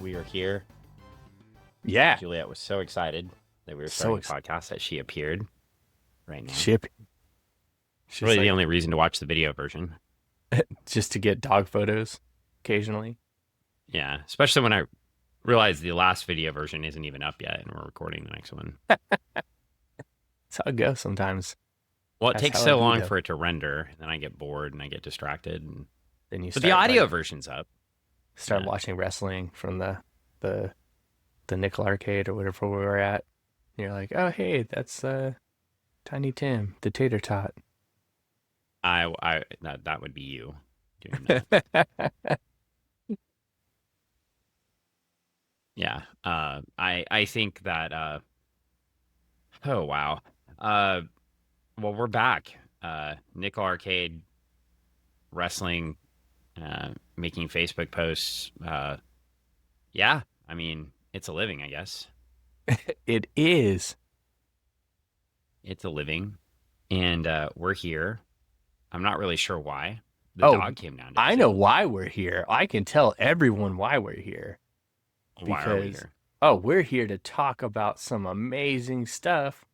we are here. Yeah. Juliet was so excited that we were So starting a podcast that she appeared right now. Ship. It's really the only reason to watch the video version. Just to get dog photos occasionally. Yeah, especially when I realized the last video version isn't even up yet and we're recording the next one. That's how it goes sometimes. Well, it That's takes how so it be, long though. for it to render, and then I get bored and I get distracted. And... Then you But the start, audio like, version's up. start Yeah. watching wrestling from the Nickel Arcade or whatever we were at. And you're like, oh hey, that's Tiny Tim, the Tater Tot. That would be you doing that. Yeah. I think that oh wow. Well, we're back. Nickel Arcade wrestling, making Facebook posts. Yeah, I mean, it's a living, I guess. It is. It's a living. And we're here. I'm not really sure why. The Oh, dog came down to I visit. know why we're here. I can tell everyone why we're here. Why are we because- here? Oh, we're here to talk about some amazing stuff.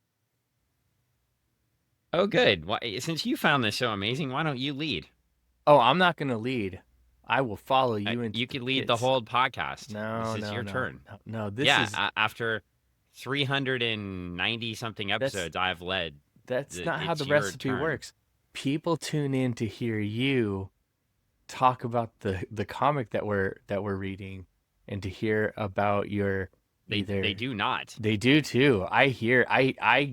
Oh, good. Why, since you found this so amazing, why don't you lead? Oh, I'm not gonna lead. I will follow you into You could lead the pits. whole podcast. No, This is your turn. No, this Yeah, is after 390 something episodes, I've led. that's not how it's the your recipe turn. works. People tune in to hear you talk about the comic that we're reading, and to hear about your They do not. They do too. I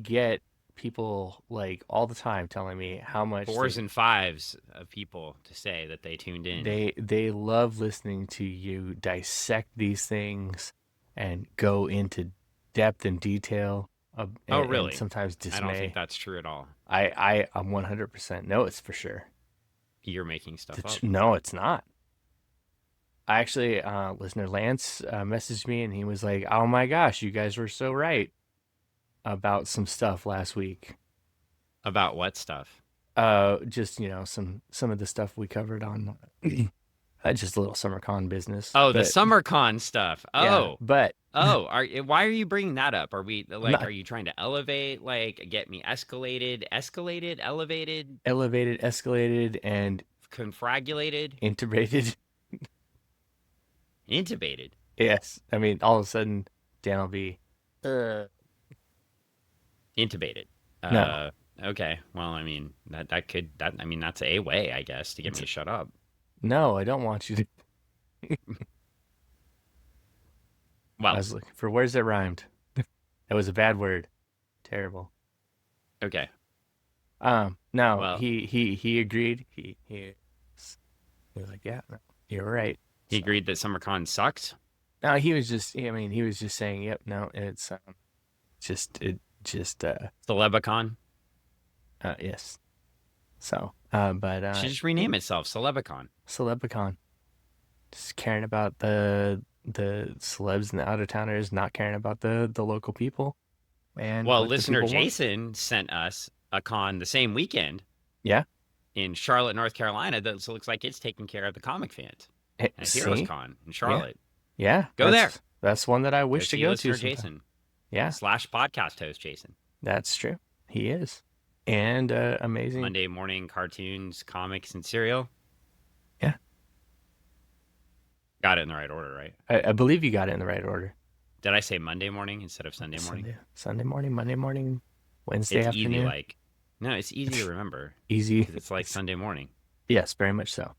get people like all the time telling me how much Fours and fives of people to say that they tuned in. they love listening to you dissect these things and go into depth and detail of, Oh, and really? sometimes dismay. I don't think that's true at all. I'm 100% no, it's for sure. You're making stuff up. No, it's not. I actually, listener Lance messaged me and he was like, "Oh my gosh, you guys were so right about some stuff last week." About what stuff? Just some of the stuff we covered on just a little SummerCon business. Oh, the But- SummerCon stuff. yeah, Oh, but why are you bringing that up? Are we like, not- are you trying to elevate, like, get me escalated, elevated, elevated, escalated, and confragulated, integrated. intubated? Yes, I mean, all of a sudden Dan will be. Intubated. No. Okay. Well, I mean, I mean, that's a way, I guess, to get me to shut up. No, I don't want you to. I Well, was looking for words that rhymed. That was a bad word. Terrible. okay. No, Well- he agreed. He was like, yeah, no, you're right. He agreed that SummerCon sucked. No, he was just saying, yep, no, it's Celebicon. yes. So, but Should just rename itself Celebicon. Celebicon, just caring about the celebs and the out of towners, not caring about the local people. And Well, what the listener people want. Jason sent us a con the same weekend. Yeah. In Charlotte, North Carolina, that looks like it's taking care of the comic fans. Hey, And Heroes see? Con in Charlotte. Yeah, Go That's one that I wish to see go listener to. sometime. Jason Yeah, / podcast host Jason. that's true. He is, and amazing. Monday morning cartoons, comics, and cereal. Yeah. Got it in the right order, right? I believe you got it in the right order. Did I say Monday morning instead of Sunday morning? Sunday morning, Monday morning, Wednesday It's afternoon. easy, like no, it's easy to remember Easy. because it's like Sunday morning. Yes, very much so.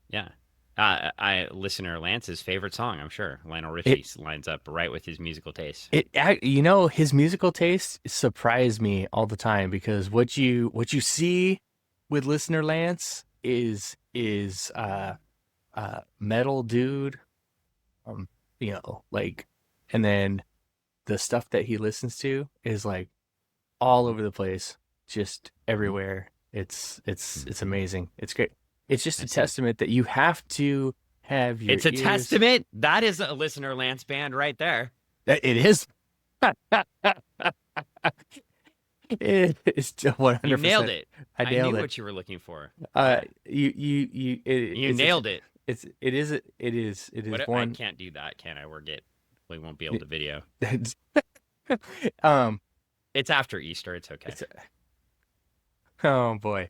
Yeah. Listener Lance's favorite song, I'm sure. Lionel Richie lines up right with his musical taste. His musical taste surprised me all the time, because what you see with listener Lance is metal dude, like, and then the stuff that he listens to is like all over the place, just everywhere. It's amazing. It's great. It's just a testament that you have to have your It's a ears- testament. That is a listener Lance band right there. It is. It is 100%. You nailed it. I nailed knew it. what you were looking for. You You nailed it. It is I one. can't do that, can I? We won't be able to video. um, It's after Easter. It's okay. it's oh boy.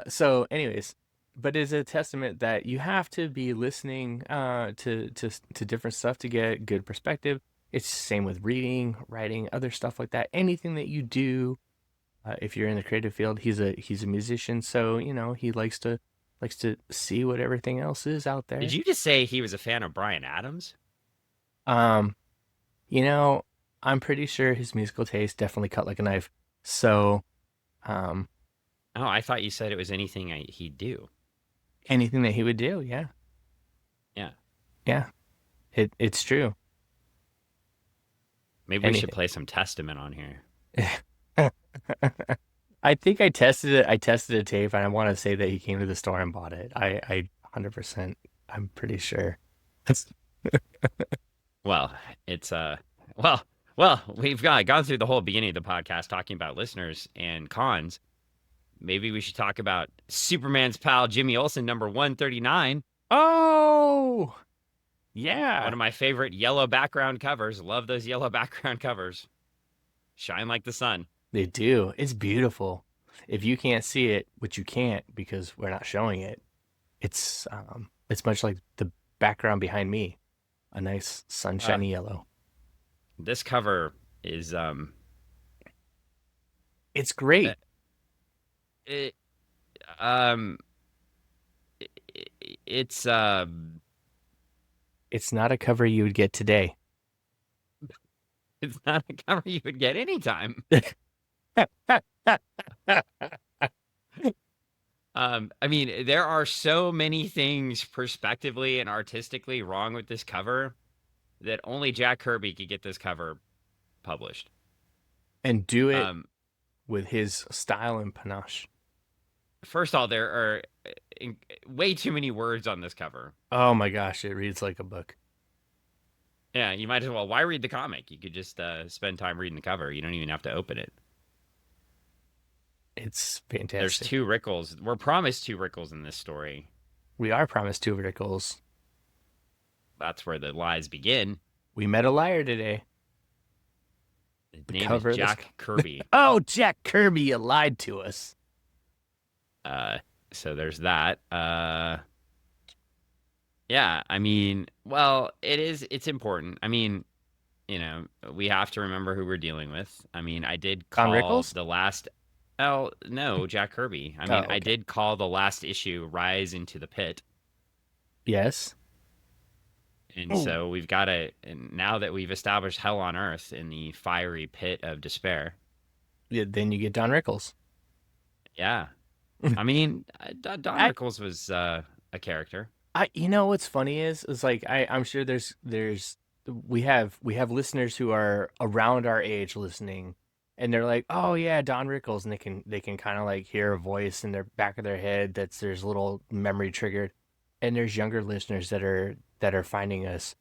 So anyways, but it's a testament that you have to be listening to different stuff to get good perspective. It's the same with reading, writing, other stuff like that. Anything that you do, if you're in the creative field, he's a musician, so he likes to see what everything else is out Did there. you just say he was a fan of Bryan Adams? Um, you know, I'm pretty sure his musical taste definitely cut like a knife. So, um, Oh, I thought you said it was anything he'd do. anything that he would do, yeah, Yeah. yeah, it's true. Maybe we should Anything. play some Testament on here. I think I tested it. I tested a tape, and I want to say that he came to the store and bought it. I 100%. I'm pretty sure. Well, it's well, well, we've gone through the whole beginning of the podcast talking about listeners and cons. Maybe we should talk about Superman's pal Jimmy Olsen, number 139. Oh, One yeah, of my favorite yellow background covers. Love those yellow background covers. Shine like the sun. they do. It's beautiful. If you can't see it, which you can't because we're not showing it, it's much like the background behind me, a nice Uh, sunshiny yellow. this cover is It's uh, great. it, um it's It's not a cover you would get today. it's not a cover you would get anytime. I mean, there are so many things perspectively and artistically wrong with this cover that only Jack Kirby could get this cover published. And do it Um, with his style and panache. First of all, there are way too many words on this cover. Oh my gosh, it reads like a book. Yeah, you might as well. Why read the comic? You could just spend time reading the cover. You don't even have to open it. It's There's fantastic. two Rickles. We're promised two Rickles in this story. We are promised two Rickles. That's where the lies begin. We met a liar today. His The name is cover of this. Jack Kirby. Oh, Jack Kirby, you lied to us. Uh, so there's that. Yeah, I mean, well, it's important. I mean, we have to remember who we're dealing with. I mean, I did Don call Rickles? the last. Oh, no, Jack Kirby. I Oh, mean, I okay. did call the last issue Rise into the Pit. Yes. And Oh, so we've got to, and now that we've established hell on earth in the fiery pit of despair. yeah, then you get Don Rickles. Yeah. I mean, Don I, Rickles was a character. what's funny is like I'm sure there's we have listeners who are around our age listening, and they're like, oh yeah, Don Rickles, and they can kind of like hear a voice in their back of their head there's a little memory triggered, and there's younger listeners that are finding us.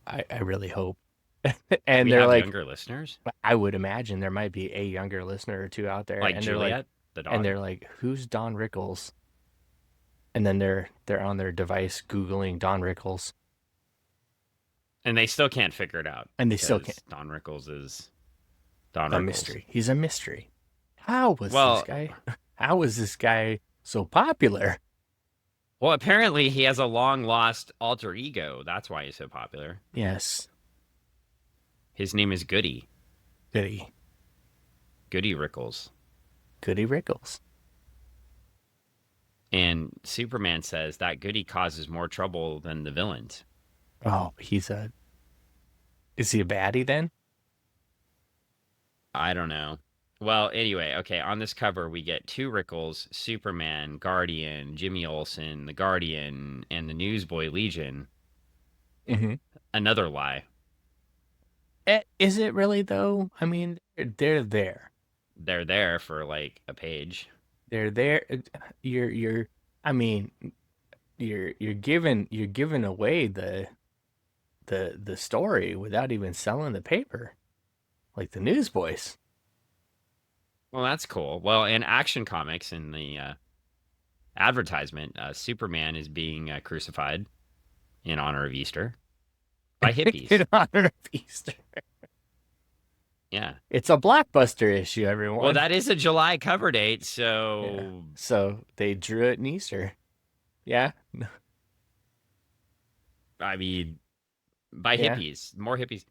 I really hope, and We they're have like, younger listeners, I would imagine there might be a younger listener or two out there, like Juliet, the and dog. they're like, who's Don Rickles? And then they're on their device googling Don Rickles, And they still can't figure it out and they still can't. because Don Rickles is Don A Rickles. mystery. He's a mystery. How was this Well, guy? How was this guy so popular? well, apparently he has a long lost alter ego. That's why he's so popular. Yes, His name is Goody. Goody, Goody Rickles. Goody Rickles. And Superman says that Goody causes more trouble than the villains. Oh, is he a baddie then? I don't know. Well, anyway, okay, on this cover we get two Rickles, Superman, Guardian, Jimmy Olsen, the Guardian, and the Newsboy Legion. Mm-hmm. Another lie. Is it really though? I mean, they're there. They're there for like a page. They're there. You're. I mean, you're giving away the story without even selling the paper, like the Newsboys. Well, that's cool. Well, in Action Comics in the advertisement. Superman is being crucified in honor of Easter by hippies. In honor of Easter. Yeah. It's a blockbuster issue, Well, everyone. that is a July cover date, Yeah. so So they drew it in Easter. Yeah. I mean, by Yeah. hippies, more hippies.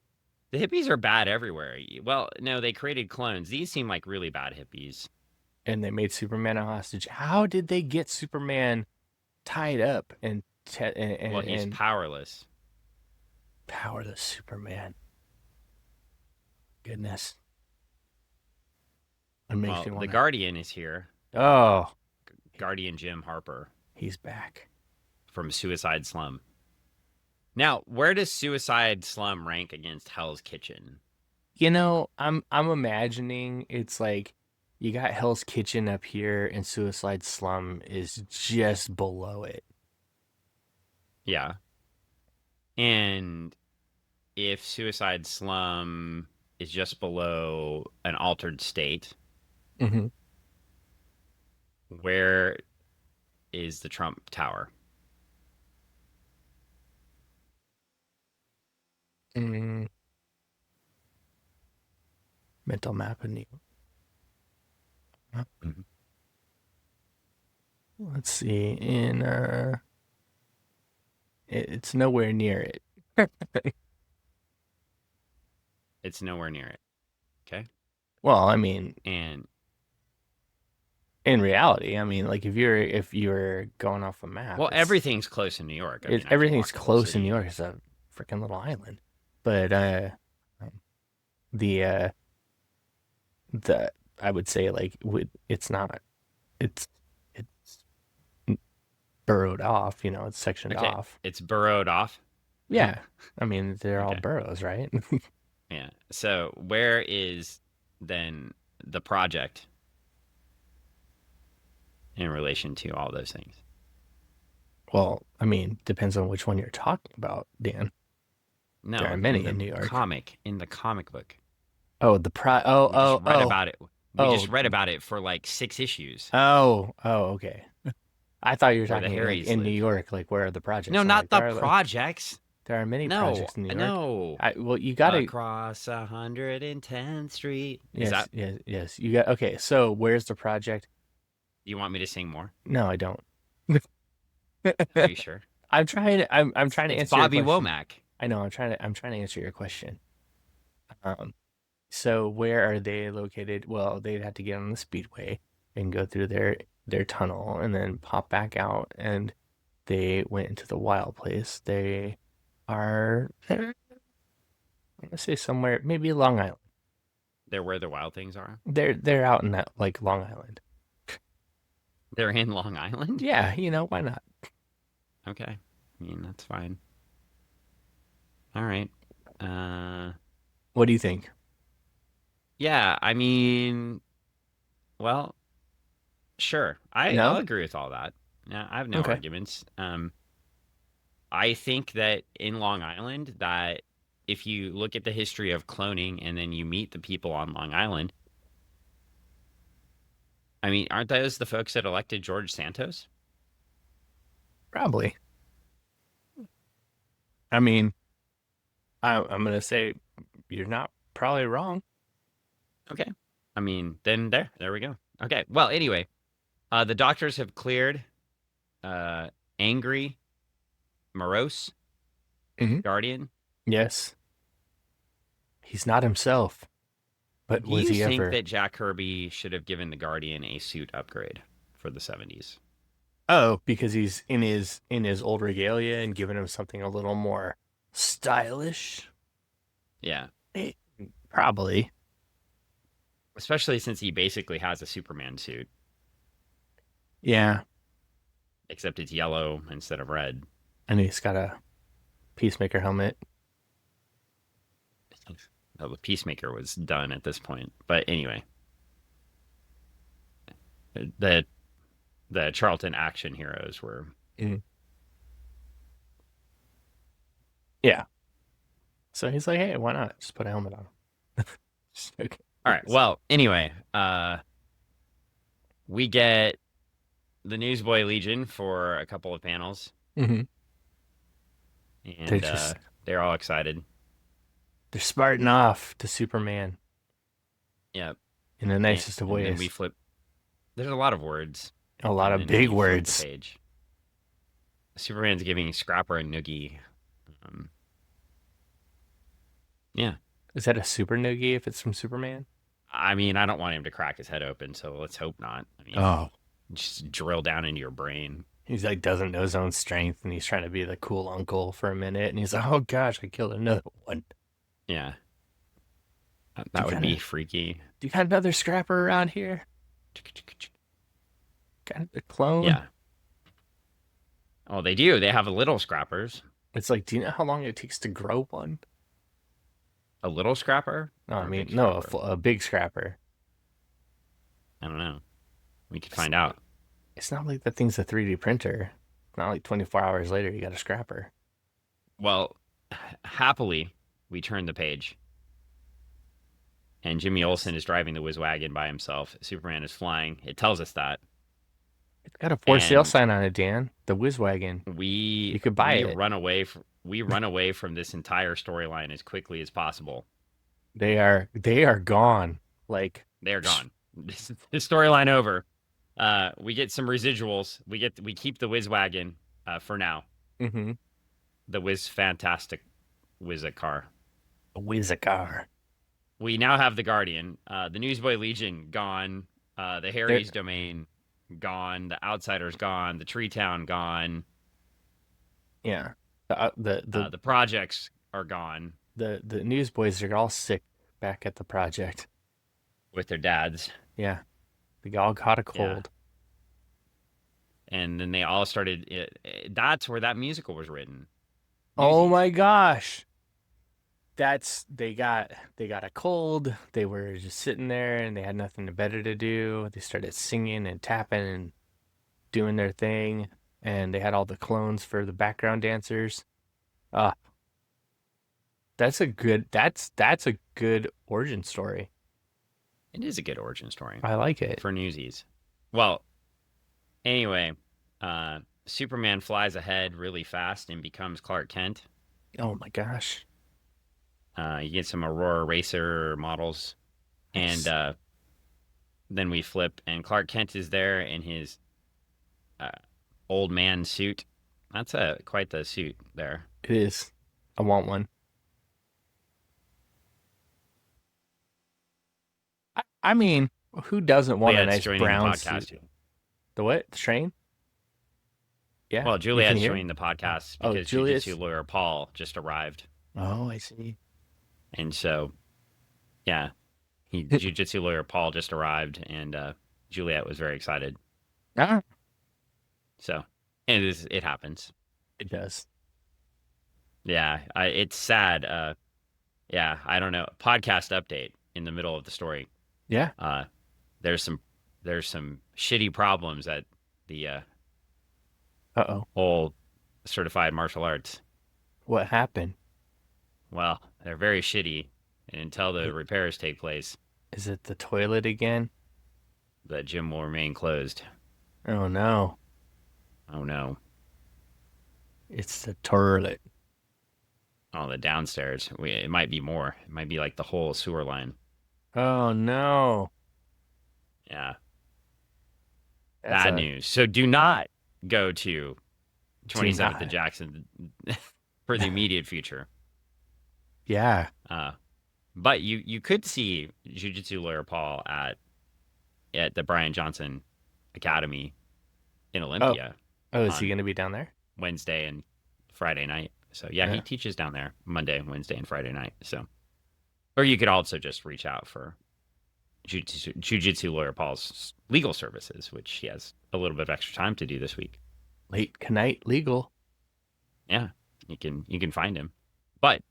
The hippies are bad everywhere. Well, no, they created clones. These seem like really bad hippies. And they made Superman a hostage. How did they get Superman tied up Well, he's and powerless. powerless Superman? Goodness. It makes Well, me the want to. Guardian is here. Oh, Guardian Jim Harper he's back. from Suicide Slum. Now, where does Suicide Slum rank against Hell's Kitchen? I'm imagining it's like you got Hell's Kitchen up here and Suicide Slum is just below it. Yeah. And if Suicide Slum is just below an altered state, Mm-hmm. where is the Trump Tower? Mm, mental map of New York. Mhm. Let's see. It's nowhere near it. It's nowhere near it. Okay. Well, I mean, And in reality, I mean, like if you're going off a map, well, everything's close in New York. I mean, I can everything's walk the whole close in New city. York. It's a freaking little island. But um, the the I would say like it's not it's burrowed off. It's sectioned Okay. off. It's burrowed off. Yeah, I mean they're all Okay. burrows, right? Yeah. So where is then the project in relation to all those things? Well, I mean depends on which one you're talking about, Dan. There No, are in many in the New York. comic book. Oh, oh, We just oh, read oh, about it. We oh, just read about it for like 6 issues oh, okay. I thought you were where the talking like Harrys in New live. York, like where are the projects? No, I'm not like the there are projects. there are many No, projects in New York. no. Well, you gotta. Across 110th Street. Is Yes, that? yes, yes. You got okay. So where's the project? You want me to sing more? No, I don't. Are you sure? I'm trying to It's answer your Bobby question. Womack. I know. I'm trying to answer your question. Um, so where are they located? Well, they'd have to get on the speedway and go through their tunnel and then pop back out. And they went into the wild place. They are, I'm gonna say somewhere, maybe Long Island. They're where the wild things are. They're out in that like Long Island. They're in Long Island. Yeah, why not? Okay, I mean that's fine. All right. What do you think? Yeah. I mean, well, sure. I'll No? agree with all that. Yeah, I have no Okay. arguments. I think that in Long Island, that if you look at the history of cloning and then you meet the people on Long Island, I mean, aren't those the folks that elected George Santos? Probably. I mean, I'm gonna say you're not probably wrong. Okay. I mean, then there we go. Okay. Well, anyway, the doctors have cleared uh, angry, morose Hmm. Guardian. Yes. He's not himself, but Do was you he think ever? that Jack Kirby should have given the Guardian a suit upgrade for the 70s? Oh, because he's in his old regalia and giving him something a little more stylish. Yeah. Eh, Probably. Especially since he basically has a Superman suit, Yeah. except it's yellow instead of red. And he's got a peacemaker helmet. Well, the Peacemaker was done at this point. But anyway, the the Charlton action heroes were. Mhm. Yeah. So he's like, hey, why not? Just put a helmet on him. Just joking. All right. Well, anyway, we get the Newsboy Legion for a couple of panels, Mm-hmm. They're and just they're all excited. they're smarting off to Superman Yep. in the And, nicest of and then we ways. flip. There's a lot of words, A lot and of then big we flip the words. page. Superman's giving Scrapper a noogie. Um, yeah. Is that a super noogie if it's from Superman? I mean, I don't want him to crack his head open, so let's hope not. I mean, Oh. just drill down into your brain. He's like doesn't know his own strength and he's trying to be the cool uncle for a minute and he's like, oh gosh, I killed another one. Yeah. That would be freaky. Do you got another scrapper around here? Got a clone? Yeah. Oh, they do. They have little scrappers. It's like, do you know how long it takes to grow one? A little scrapper? No, I Or a mean, big no, scrapper? a big scrapper. I don't know. We could find out. It's not like that thing's a 3D printer. It's not like 24 hours later you got a scrapper. Well, happily, we turn the page. And Jimmy Olsen is driving the whiz wagon by himself. Superman is flying. It tells us that. It's got a for sale And sign on it, Dan. The Whiz Wagon. You could buy it. we run away from this entire storyline as quickly as possible. They are gone. Like They're gone. This storyline over. We get some residuals. We keep the whiz wagon for now. mm-hmm. The whiz fantastic whiz car. A Whiz-a-car. We now have the Guardian, the Newsboy Legion gone, the Harry's Domain gone, the Outsiders gone, the Tree Town gone. Yeah. The projects are gone the newsboys are all sick back at the project. with their dads. Yeah. They all caught a cold. And then they all started. That's where that musical was written. Oh my gosh. They got a cold. They were just sitting there and they had nothing better to do. They started singing and tapping and doing their thing, and they had all the clones for the background dancers. That's a good origin story. It is a good origin story I like it. for Newsies. Well, anyway, Superman flies ahead really fast and becomes Clark Kent. Oh my gosh. You get some Aurora Racer models, Nice. and then we flip, and Clark Kent is there in his old man suit. That's quite the suit there. It is. I want one. I mean, who doesn't want a Juliet's nice joining the brown podcast. suit? The what? The train? Yeah. Well, you can Juliet's hear? joining the podcast Oh, because Juliet's- Jiu-Jitsu lawyer Paul just arrived. Oh, I see. And so, yeah, Jiu-Jitsu lawyer Paul just arrived, and Juliet was very excited. Ah, So, and it happens. it does. Yeah, it's sad. Yeah, I don't know. Podcast update in the middle of the story. Yeah. There's some shitty problems at the Uh-oh. old certified martial arts. What happened? Well, they're very shitty, and until the repairs take place, Is it the toilet again? the gym will remain closed. Oh no. Oh no. It's the toilet. Oh, the downstairs. It might be more. It might be like the whole sewer line. Oh no. Yeah. That's Bad news. So do not go to 27th not. of Jackson for the immediate future. Yeah. But you could see Jiu-Jitsu lawyer Paul at the Brian Johnson Academy in Olympia Oh, is he On- going to be down there? Wednesday and Friday night. So yeah, Yeah. he teaches down there Monday, Wednesday, and Friday night. So, or you could also just reach out for Jiu-Jitsu lawyer Paul's legal services, which he has a little bit of extra time to do this week. Late night legal. Yeah, you can find him. But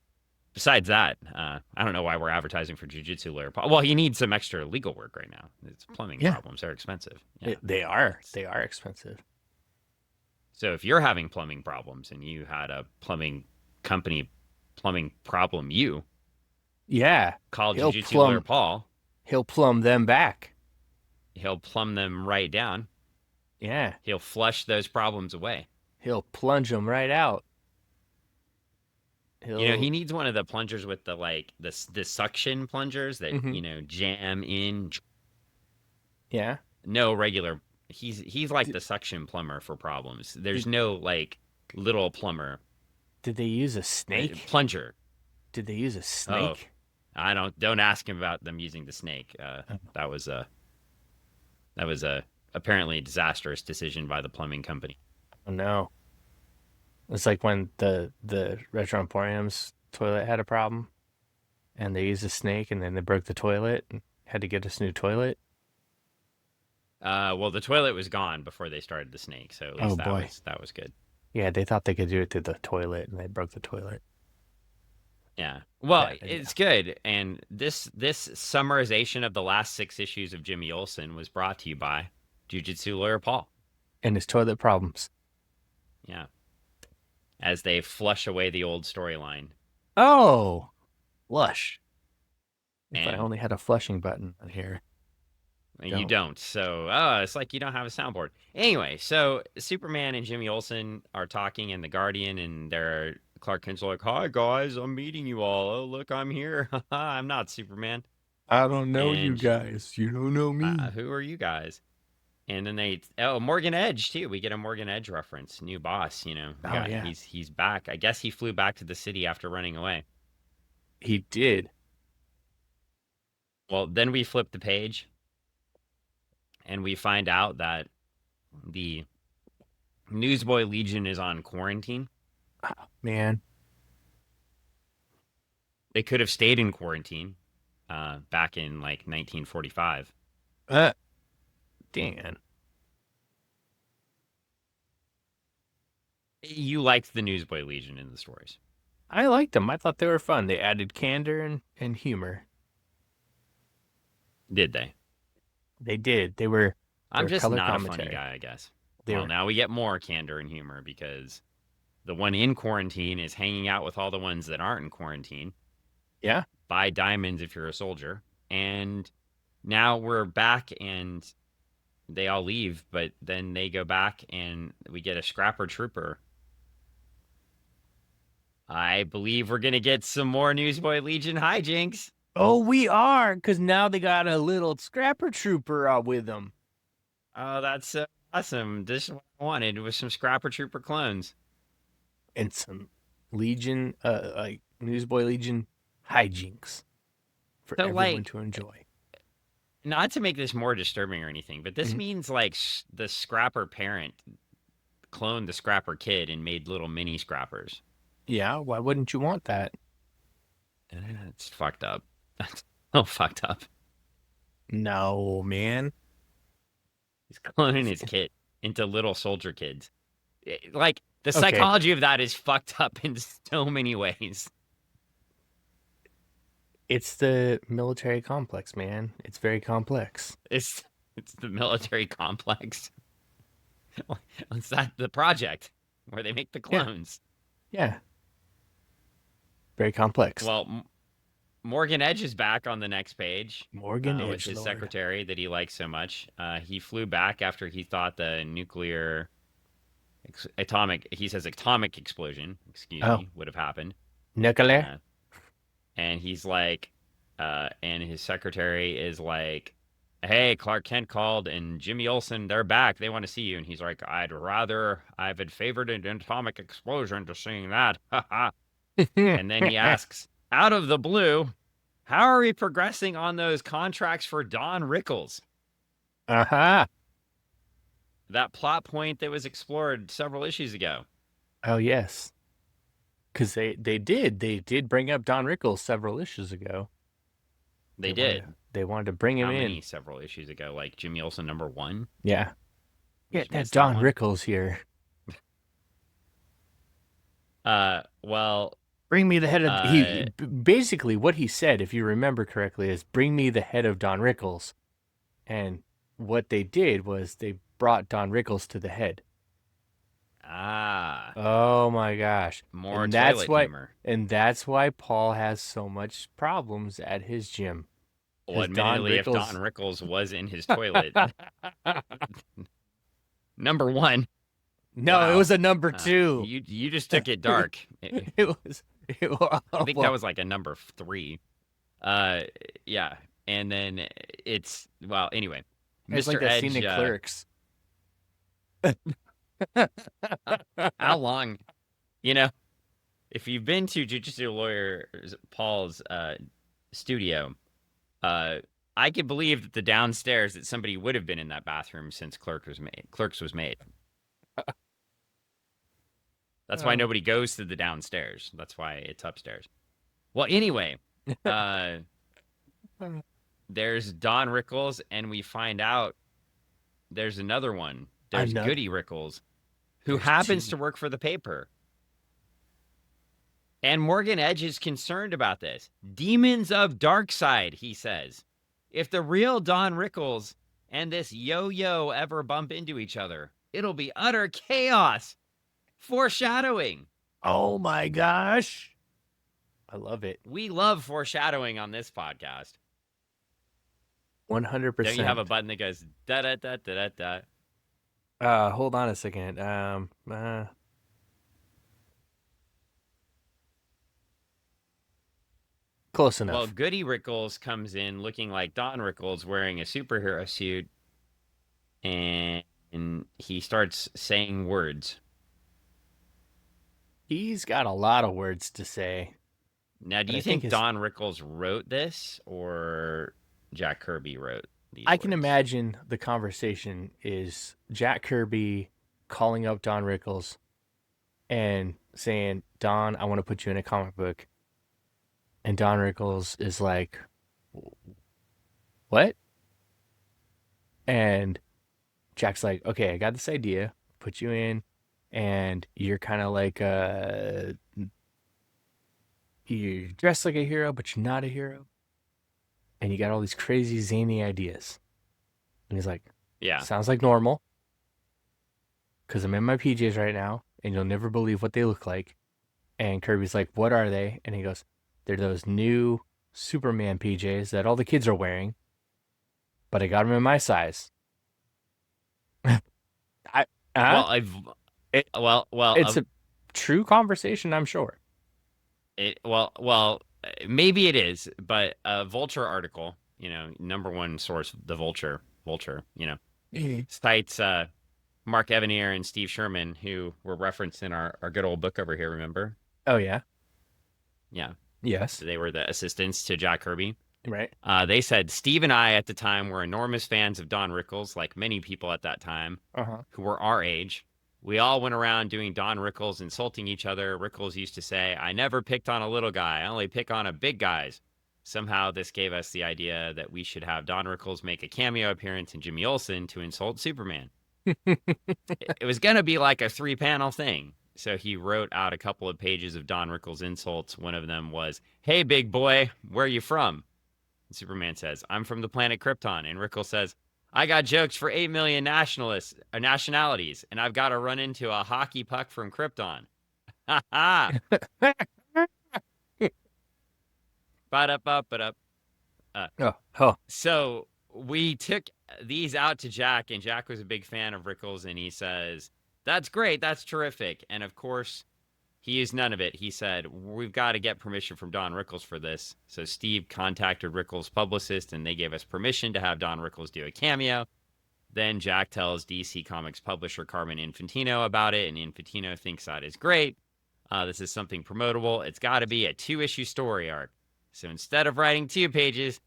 besides that, I don't know why we're advertising for Jiu-Jitsu lawyer Paul. Well, he needs some extra legal work right now. It's plumbing Yeah. problems. They're expensive. Yeah. They are expensive. So if you're having plumbing problems and you had a plumbing company plumbing problem, you Yeah. call He'll Jiu-Jitsu lawyer plumb- Paul. He'll plumb them back. He'll plumb them right down. Yeah, He'll flush those problems away. he'll plunge them right out. You know, he He'll. needs one of the plungers with the like the suction plungers that, Hmm. jam in. Yeah. No regular. He's like Did, the suction plumber for problems. There's did no like little plumber did they use a snake? plunger. Did they use a Oh, snake? I don't ask him about them using the snake. That was a that was a apparently disastrous decision by the plumbing company. Oh no. It's like when the Retro Emporium's toilet had a problem and they used a snake and then they broke the toilet and had to get us a new toilet. Well, the toilet was gone before they started the snake, so at Oh least boy. that was good. Yeah, they thought they could do it to the toilet and they broke the toilet. Yeah. Well, Bad idea. it's good. And this summarization of the last 6 issues of Jimmy Olsen was brought to you by Jiu-Jitsu lawyer Paul. And his toilet problems. Yeah. As they flush away the old storyline. Oh, flush. If I And only had a flushing button on here. you don't. So, it's like you don't have a soundboard. Anyway, so Superman and Jimmy Olsen are talking in The Guardian, and Clark Kent's like, "Hi, guys, I'm meeting you all. Oh, look, I'm here. I'm not Superman. I don't know you And guys. You don't know me. who are you guys?" And then Morgan Edge too. We get a Morgan Edge reference, new boss. Oh yeah, He's back. I guess he flew back to the city after running away. he did. Well, then we flip the page, and we find out that the Newsboy Legion is on quarantine. Man, They could have stayed in quarantine, back in like 1945. Dan. You liked the Newsboy Legion in the stories. I liked them. I thought they were fun. They added candor and humor. Did they? They did. They were I'm just color not a commentary. funny guy, I guess. They Well, were. now we get more candor and humor because the one in quarantine is hanging out with all the ones that aren't in quarantine. Yeah. Buy diamonds if you're a soldier. And now we're back and they all leave, but then they go back and we get a scrapper trooper. I believe we're going to get some more Newsboy Legion hijinks. Oh, we are, because now they got a little scrapper trooper with them. Oh, that's so awesome. This is what I wanted was some scrapper trooper clones. And some Legion, like Newsboy Legion hijinks for So, everyone like, to enjoy. not to make this more disturbing or anything, but this Mhm. means like the scrapper parent cloned the scrapper kid and made little mini scrappers. Yeah, why wouldn't you want that? It's fucked up. That's so fucked up. No, man. He's cloning his kid into little soldier kids. Like, the Okay. psychology of that is fucked up in so many ways. It's the military complex, man. It's very complex. It's the military complex. It's that the project where they make the clones. Yeah. Very complex. Well, Morgan Edge is back on the next page. Morgan with Edge his Lord. secretary that he likes so much. He flew back after he thought the nuclear atomic explosion, would have happened. Nuclear? And he's like, and his secretary is like, "Hey, Clark Kent called and Jimmy Olsen, they're back. They want to see you." And he's like, I've favored an atomic explosion to seeing that. And then he asks, out of the blue, how are we progressing on those contracts for Don Rickles? Uh-huh. That plot point that was explored several issues ago. Oh, yes. Because they did bring up Don Rickles several issues ago. They did. They wanted to bring him How in. many? Several issues ago, like Jimmy Olsen #1. Yeah. Just Get that missed Don one. Rickles here. Well, Bring me the head of basically what he said, if you remember correctly, is bring me the head of Don Rickles. And what they did was they brought Don Rickles to the head. Oh my gosh. More and toilet humor. And that's why Paul has so much problems at his gym. Well, admittedly, if Don Rickles was in his toilet, Number one. No, Wow. it was a number 2. You just took it dark. It was. I think that was like a number 3. Uh, yeah. And then well, anyway, It's like Mr. that scene Edge. in Clerks. How long? You know, if you've been to Jiu-Jitsu lawyer Paul's studio, I can believe that the downstairs that somebody would have been in that bathroom since Clerks was made. That's why nobody goes to the downstairs. That's why it's upstairs. Well, anyway, there's Don Rickles, and we find out there's another one. There's Goody Rickles, who happens to work for the paper. And Morgan Edge is concerned about this. Demons of dark side, he says. If the real Don Rickles and this yo-yo ever bump into each other, it'll be utter chaos. Foreshadowing. Oh my gosh. I love it. We love foreshadowing on this podcast. 100%. Don't you have a button that goes da-da-da-da-da-da? Hold on a second. Close enough. Well, Goody Rickles comes in looking like Don Rickles wearing a superhero suit, and he starts saying words. He's got a lot of words to say. Now, do you think Don Rickles wrote this, or Jack Kirby wrote these I words? can imagine the conversation is Jack Kirby calling up Don Rickles and saying, Don, I want to put you in a comic book. And Don Rickles is like, what? And Jack's like, okay, I got this idea, put you in, and you're kind of like, you're dressed like a hero, but you're not a hero. And you got all these crazy, zany ideas. And he's like, yeah, sounds like normal. Because I'm in my PJs right now, and you'll never believe what they look like. And Kirby's like, what are they? And he goes, they're those new Superman PJs that all the kids are wearing. But I got them in my size. It's a true conversation, I'm sure. Maybe it is, but a Vulture article, number one source, the Vulture, cites Mark Evanier and Steve Sherman, who were referenced in our good old book over here, remember? Oh, yeah? Yeah. Yes. They were the assistants to Jack Kirby. Right. They said, Steve and I at the time were enormous fans of Don Rickles, like many people at that time who were our age. We all went around doing Don Rickles, insulting each other. Rickles used to say, I never picked on a little guy. I only pick on a big guys. Somehow this gave us the idea that we should have Don Rickles make a cameo appearance in Jimmy Olsen to insult Superman. It was going to be like a 3-panel thing. So he wrote out a couple of pages of Don Rickles insults. One of them was, hey, big boy, where are you from? And Superman says, I'm from the planet Krypton. And Rickles says, I got jokes for 8 million nationalities, and I've got to run into a hockey puck from Krypton. Ha ha! Ba-da-ba-ba-da. So we took these out to Jack, and Jack was a big fan of Rickles, and he says, that's great, that's terrific. And of course, he used none of it. He said, we've got to get permission from Don Rickles for this. So Steve contacted Rickles' publicist, and they gave us permission to have Don Rickles do a cameo. Then Jack tells DC Comics publisher Carmen Infantino about it, and Infantino thinks that is great. This is something promotable. It's got to be a 2-issue story arc. So instead of writing 2 pages,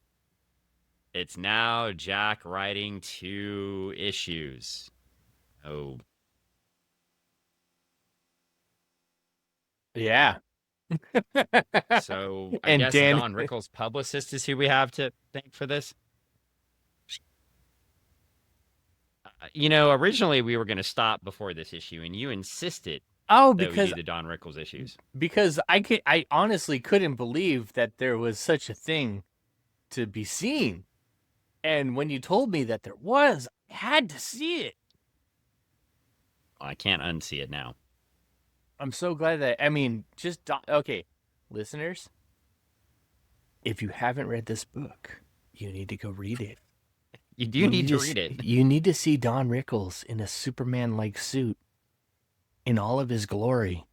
it's now Jack writing 2 issues. Oh. Yeah. So I guess Don Rickles' publicist is who we have to thank for this. Originally we were going to stop before this issue, and you insisted that we do the Don Rickles issues. Because I honestly couldn't believe that there was such a thing to be seen. And when you told me that there was, I had to see it. I can't unsee it now. I'm so glad that, okay, listeners, if you haven't read this book, you need to go read it. You do need to read it. You need to see Don Rickles in a Superman-like suit in all of his glory.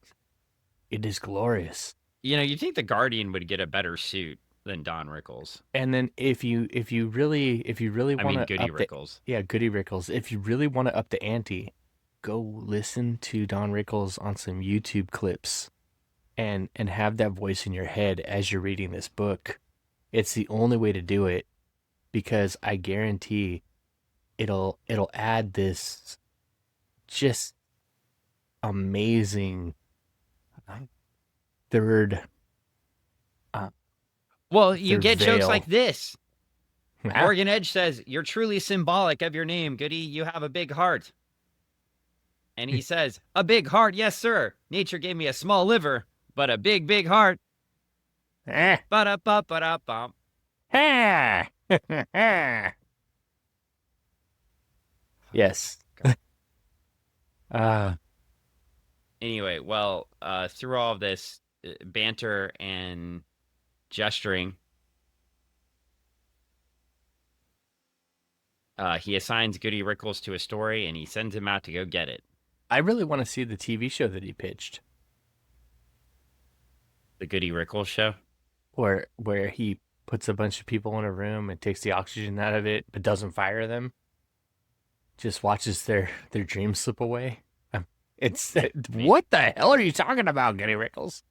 It is glorious. You think the Guardian would get a better suit than Don Rickles. And then if you really I want mean, to Goody up the Rickles. Goody Rickles, if you really want to up the ante, go listen to Don Rickles on some YouTube clips and have that voice in your head as you're reading this book. It's the only way to do it, because I guarantee it'll add this just amazing third Well, you third get jokes veil. like this. Ah, Morgan Edge says, "You're truly symbolic of your name, Goody. You have a big heart." And he says, "A big heart, yes, sir. Nature gave me a small liver, but a big, big heart." ah, Ba-da-ba-ba-da-bum. ah. Yes. Anyway, well, through all of this banter and gesturing, he assigns Goody Rickles to a story, and he sends him out to go get it. I really want to see the TV show that he pitched, The Goody Rickles Show. where he puts a bunch of people in a room and takes the oxygen out of it, but doesn't fire them. Just watches their dreams slip away. It's what the hell are you talking about, Goody Rickles?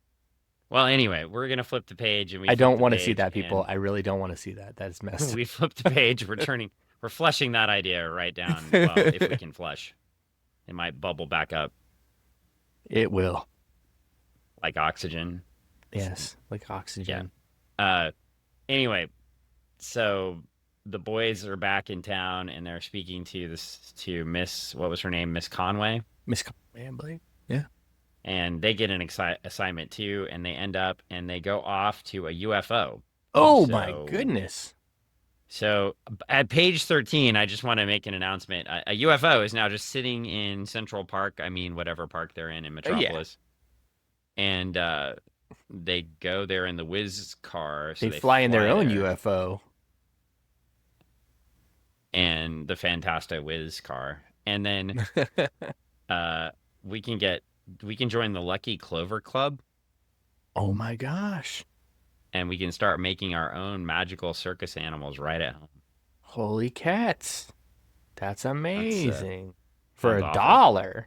Well, anyway, we're gonna flip the page, and I don't want to see that, people. I really don't want to see that. That is messed. We flipped the page. We're flushing that idea right down. Well, if we can flush, it might bubble back up It will. like oxygen. Yes, like oxygen. Anyway, so the boys are back in town, and they're speaking to Miss, what was her name, Miss Conway, Miss Conway, I believe. Yeah. and they get an assignment too, and they end up and they go off to a UFO. Oh my goodness. So at page 13, I just want to make an announcement. A UFO is now just sitting in Central Park. I mean, whatever park they're in Metropolis. And they go there in the Whiz car. So they fly in their own there. UFO. And the Fantasta Whiz car. And then we can join the Lucky Clover Club. Oh my gosh. And we can start making our own magical circus animals right at home. Holy cats. That's amazing. For sounds $1.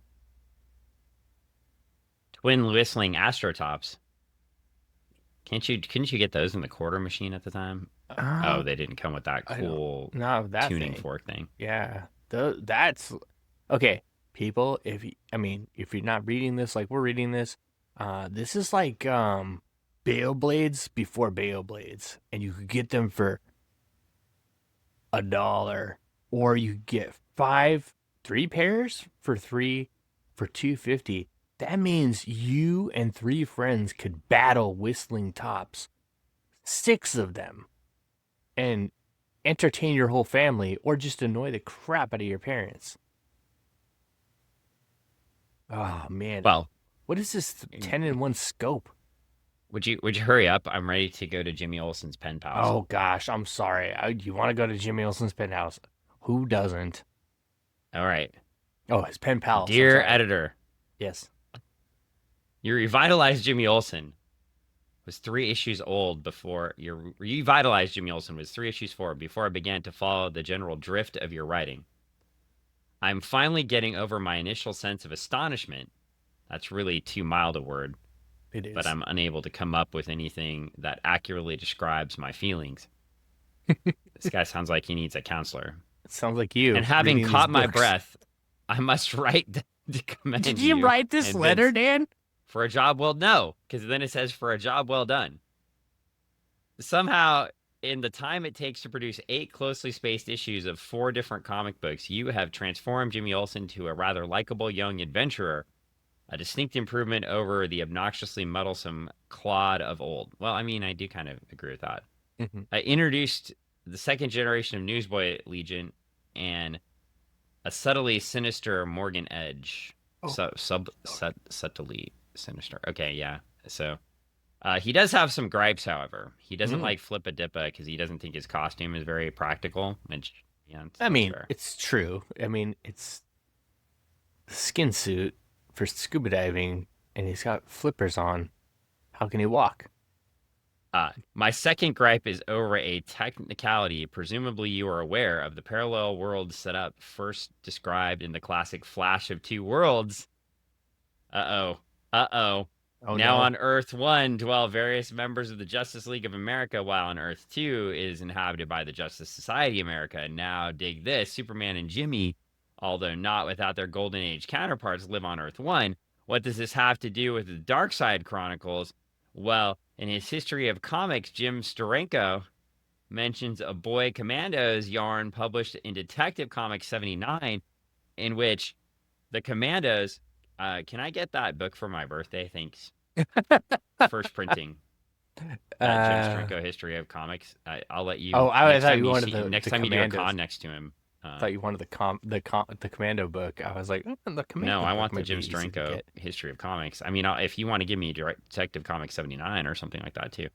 Twin whistling astrotops. Couldn't you get those in the quarter machine at the time? Oh, they didn't come with that cool tuning fork thing. Yeah. That's okay, people, if you're not reading this like we're reading this, this is like Beyblades before Beyblades, and you could get them for $1, or you could get three pairs for $2.50. That means you and 3 friends could battle whistling tops, 6 of them, and entertain your whole family, or just annoy the crap out of your parents. Oh man! Well, what is this 10-in-1 scope? Would you hurry up? I'm ready to go to Jimmy Olsen's pen pals. Oh gosh, I'm sorry. You want to go to Jimmy Olsen's penthouse? Who doesn't? All right. Oh, his pen pals. Dear editor. Yes. You revitalized Jimmy Olsen was 3 issues old before you revitalized Jimmy Olsen was 3 issues forward before I began to follow the general drift of your writing. I'm finally getting over my initial sense of astonishment. That's really too mild a word. It is. But I'm unable to come up with anything that accurately describes my feelings. This guy sounds like he needs a counselor. It sounds like you. And having caught my breath, I must write to commend you. Did you write this letter, Dan? For a job well, no, because then it says for a job well done. Somehow, in the time it takes to produce 8 closely spaced issues of 4 different comic books, you have transformed Jimmy Olsen to a rather likable young adventurer, a distinct improvement over the obnoxiously muddlesome clod of old. Well, I mean, I do kind of agree with that. Mm-hmm. I introduced the second generation of Newsboy Legion and a subtly sinister Morgan Edge. Subtly sinister. Okay, yeah. So he does have some gripes, however. He doesn't like Flippa Dippa because he doesn't think his costume is very practical, which Yeah, I that's mean, fair. it's true. I mean, it's a skin suit for scuba diving, and he's got flippers on. How can he walk? My second gripe is over a technicality. Presumably, you are aware of the parallel world setup first described in the classic Flash of Two Worlds. Uh-oh. Uh-oh. Oh Now no. on Earth 1 dwell various members of the Justice League of America, while on Earth 2 is inhabited by the Justice Society of America. Now, dig this, Superman and Jimmy, although not without their Golden Age counterparts, live on Earth 1. What does this have to do with the Dark Side Chronicles? Well, in his history of comics, Jim Steranko mentions a Boy Commandos yarn published in Detective Comics 79, in which the Commandos. Can I get that book for my birthday? Thanks. First printing. Jim Uh, Steranko History of Comics. I'll let oh, you I next thought time you you wanted see next the time you do a commandos. con next to him. I thought you wanted the commando book. I was like, the No, commando I book want the might be Jim easy to Steranko get. History of Comics. I mean, if you want to give me Detective Comics 79 or something like that too.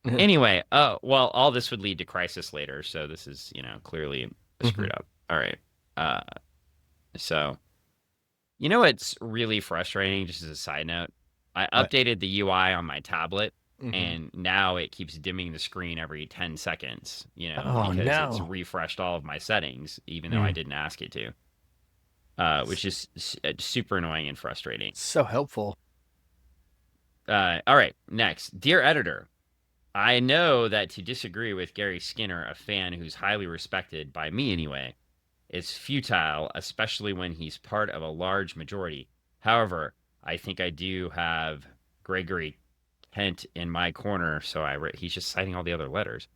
Anyway, well, all this would lead to Crisis later, so this is, clearly screwed up. All right. Uh, so what's really frustrating, just as a side note, I What? updated the UI on my tablet, Hmm. and now it keeps dimming the screen every 10 seconds, Oh because it's no. refreshed all of my settings, even though I Mm. didn't ask it to, which is super annoying and frustrating. So helpful. All right, next. Dear editor, I know that to disagree with Gary Skinner, a fan who's highly respected, by me anyway, is futile, especially when he's part of a large majority. However, I think I do have Gregory Kent in my corner, so he's just citing all the other letters.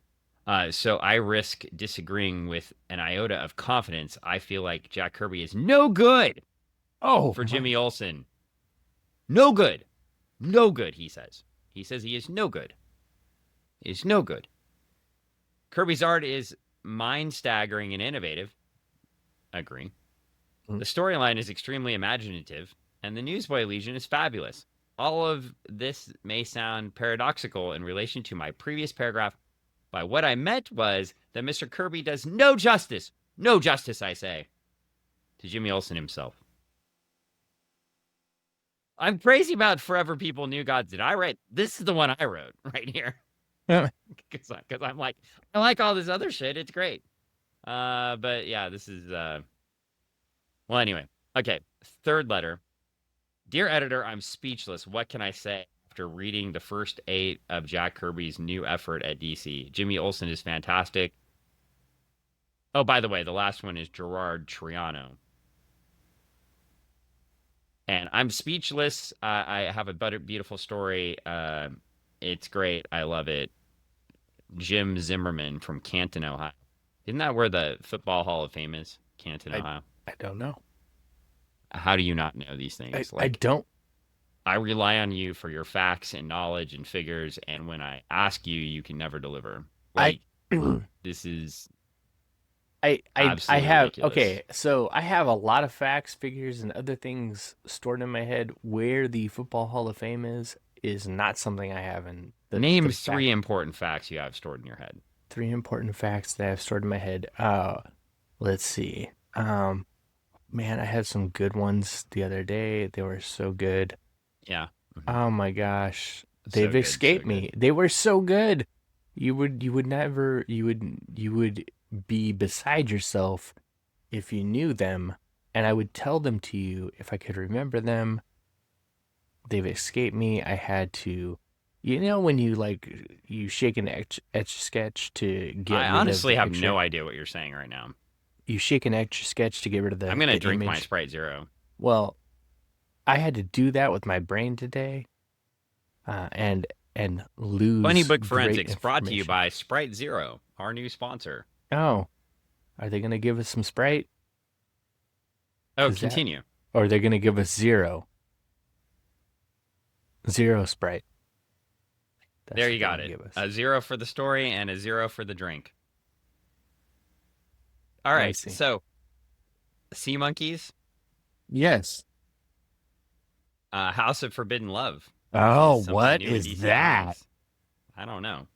So I risk disagreeing with an iota of confidence. I feel like Jack Kirby is no good Oh for my. Jimmy Olsen. No good. No good, he says. He says he is no good. He is no good. Kirby's art is mind staggering and innovative. Agree. Mm. The storyline is extremely imaginative, and the Newsboy Legion is fabulous. All of this may sound paradoxical in relation to my previous paragraph, but what I meant was that Mr. Kirby does no justice, I say, to Jimmy Olsen himself. I'm crazy about Forever People, New Gods. Did I write? This is the one I wrote right here. Because I'm like, I like all this other shit. It's great. But yeah, this is, well, anyway. Okay. Third letter. Dear editor, I'm speechless. What can I say after reading the first 8 of Jack Kirby's new effort at DC? Jimmy Olsen is fantastic. Oh, by the way, the last one is Gerard Triano. And I'm speechless. I have a beautiful story. It's great. I love it. Jim Zimmerman from Canton, Ohio. Isn't that where the Football Hall of Fame is? Canton, I Ohio. I don't know. How do you not know these I things? I Like, don't. I rely on you for your facts and knowledge and figures, and when I ask you, you can never deliver. I Like, this is I absolutely have ridiculous. okay, so I have a lot of facts, figures, and other things stored in my head. Where the Football Hall of Fame is not something I have in Name the 3 fact. important facts you have stored in your head. Three important facts that I have stored in my head. Let's see. Man, I had some good ones the other day. They were so good. Yeah. Mhm. Oh my gosh, So they've good, so escaped good. me. They were so good. You would never you would be beside yourself if you knew them, and I would tell them to you if I could remember them. They've escaped me. I had to, when you you shake an etch sketch to get I rid of honestly the have no picture. idea what you're saying right now. You shake an etch sketch to get rid of I'm the gonna drink my image. Sprite Zero. Well, I had to do that with my brain today, and Funny lose Book great Forensics brought to you information. by Sprite Zero, our new sponsor. Oh, are they gonna give us some Sprite? Oh, Cause that, continue. or they're gonna give us zero Sprite. That's There what you they're got gonna it. give us. A 0 for the story and a 0 for the drink. All I right. see. So, Sea Monkeys, Yes. House of Forbidden Love Oh, is something what new in is DC that? Comics. I don't know.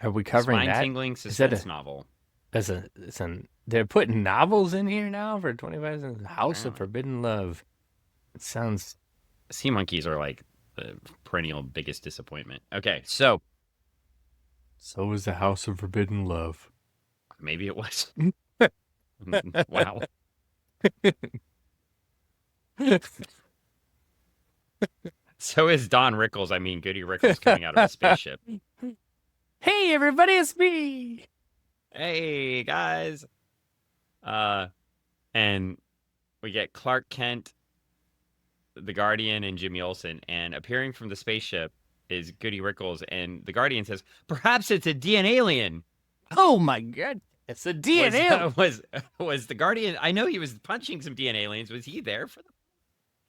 Are we covering Spine that? tingling Is that suspense novel. it's an They're putting novels in here now for 25 cents. House of Apparently. Forbidden Love. It sounds. Sea monkeys are like the perennial biggest disappointment. Okay, so So is the House of Forbidden Love. maybe it was. Wow. So is Don Rickles. I mean, Goody Rickles coming out of a spaceship. Hey, everybody, it's me. Hey guys. Uh, and we get Clark Kent, the Guardian, and Jimmy Olsen, and appearing from the spaceship is Goody Rickles, and the Guardian says, "Perhaps it's a DNA alien." Oh my God, it's a DNA. Was the Guardian? I know he was punching some DNA aliens. Was he there for them?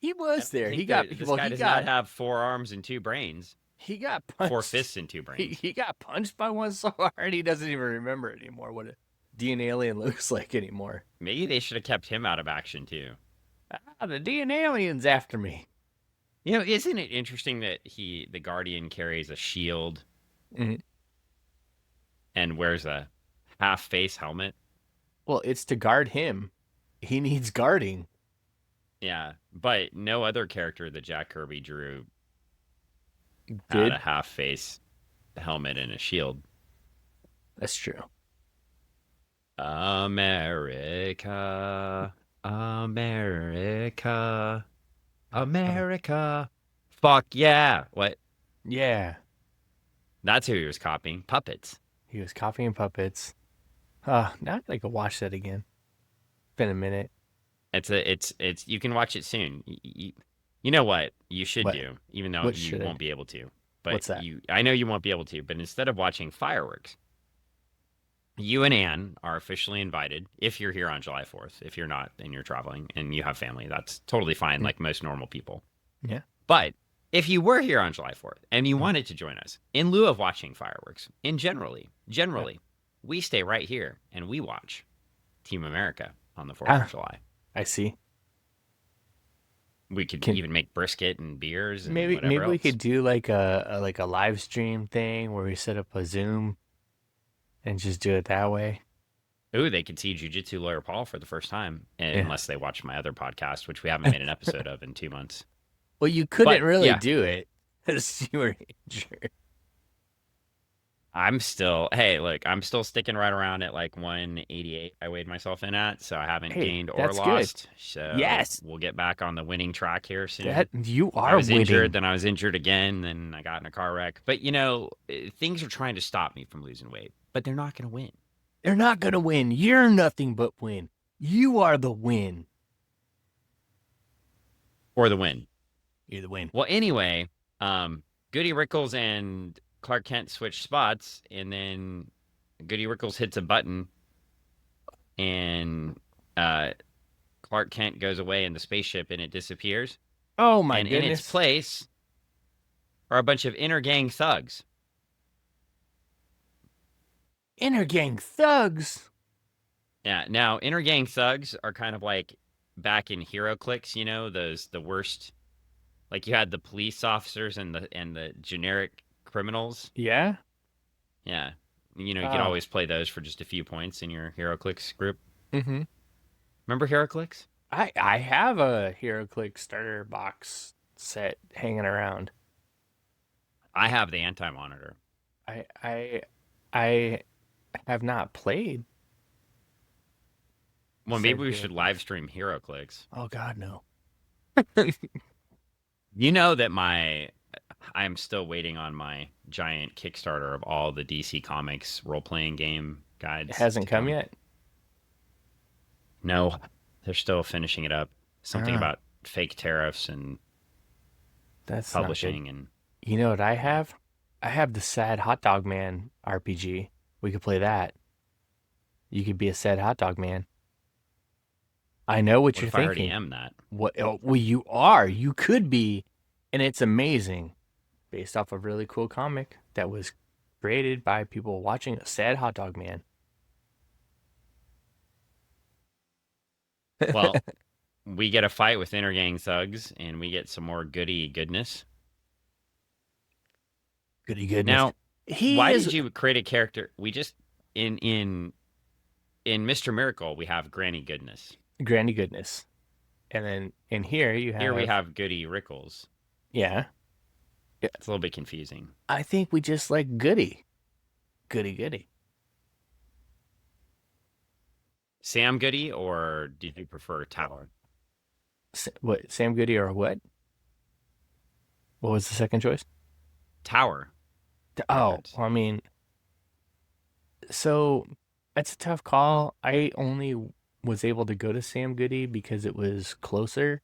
He I was don't there. think He got this well. guy does not have 4 arms and 2 brains, He got 4 punched. fists and 2 He, brains. he got punched by one so hard he doesn't even remember anymore what a DNA alien looks like anymore. Maybe they should have kept him out of action too. Ah, the DNA alien's after me. You know, isn't it interesting that the Guardian, carries a shield Mhm. and wears a half face helmet? Well, it's to guard him. He needs guarding. Yeah, but no other character that Jack Kirby drew had Did a half face helmet and a shield. that's true. America, America, America. Fuck yeah. What? Yeah, That's who he was copying. Puppets. he was copying puppets. Now I go watch that again. Been a minute. It's you can watch it soon. You know what you should What? do, even though What you should I won't do? be able to. But What's that? I know you won't be able to, but instead of watching fireworks, you and Anne are officially invited if you're here on July 4th. If you're not and you're traveling and you have family, that's totally fine, Mm. like most normal people. Yeah. But if you were here on July 4th and you wanted to join us, in lieu of watching fireworks, generally, we stay right here and we watch Team America on the 4th Ah, of July. I see. We could Can even make brisket and beers and maybe whatever we else. could do like a live stream thing where we set up a Zoom and just do it that way. Ooh, they could see Jiu-Jitsu lawyer Paul for the first time, Yeah. unless they watch my other podcast, which we haven't made an episode of in 2 months. Well, you couldn't But really yeah, do it because you were injured. hey, look, I'm still sticking right around at like 188. I weighed myself in at, so I haven't Hey, gained or that's good. lost. So Yes, we'll get back on the winning track here soon. that you I are was injured, winning. then I was injured again, then I got in a car wreck. But things are trying to stop me from losing weight, but they're not going to win. They're not gonna win. You're nothing but win. You are the win. Or the win. You're the win. Well, anyway, Goody Rickles and Clark Kent switch spots, and then Goody Rickles hits a button, and Clark Kent goes away in the spaceship, and it disappears. Oh my And in its goodness. place are a bunch of inner gang thugs. Inner gang thugs. Yeah. Now, inner gang thugs are kind of like back in Hero Clicks, the worst. Like you had the police officers and the generic criminals. Yeah. Yeah. You could Oh. always play those for just a few points in your Hero Clicks group. Mm-hmm. Remember Hero Clicks? I have a HeroClix starter box set hanging around. I have the anti-monitor. I have not played. Well, said maybe we Hero should Clicks. live stream Hero Clicks. Oh God, no. You know that I'm still waiting on my giant Kickstarter of all the DC Comics role-playing game guides. It hasn't come yet. No, they're still finishing it up. Something Ah. about fake tariffs and That's not good. publishing and You know what I have? I have the Sad Hot Dog Man RPG. We could play that. You could be a sad hot dog man. I know what what you're if I already thinking. am that? What? Oh, well, you are. You could be, and it's amazing, based off a really cool comic that was created by people watching a sad hot dog man. Well, we get a fight with inner gang thugs, and we get some more goody goodness. Goody goodness. Now, He why is. did you create a character? We just in in Mr. Miracle, we have Granny Goodness. Granny Goodness. And then in here you Here we have, have Goody Rickles. yeah. Yeah, It's a little bit confusing. I think we just like Goody. Goody. Sam Goody, or do you prefer Tower? What, Sam Goody or what? What was the second choice? Tower. Oh, Records. I mean, so it's a tough call. I only was able to go to Sam Goody because it was closer.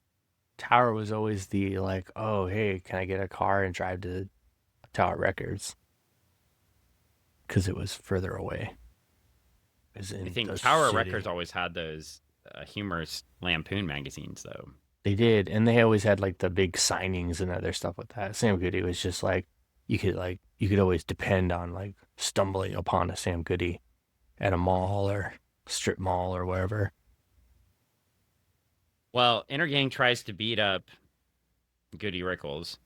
Tower was always the like, oh, hey, can I get a car and drive to Tower Records? Because it was further away. It was I in think the Tower city. Records always had those humorous Lampoon magazines, though. They did, and they always had like the big signings and other stuff like that. Sam Goody was just like you could always depend on like stumbling upon a Sam Goody at a mall or strip mall or wherever. Well, Intergang tries to beat up Goody Rickles,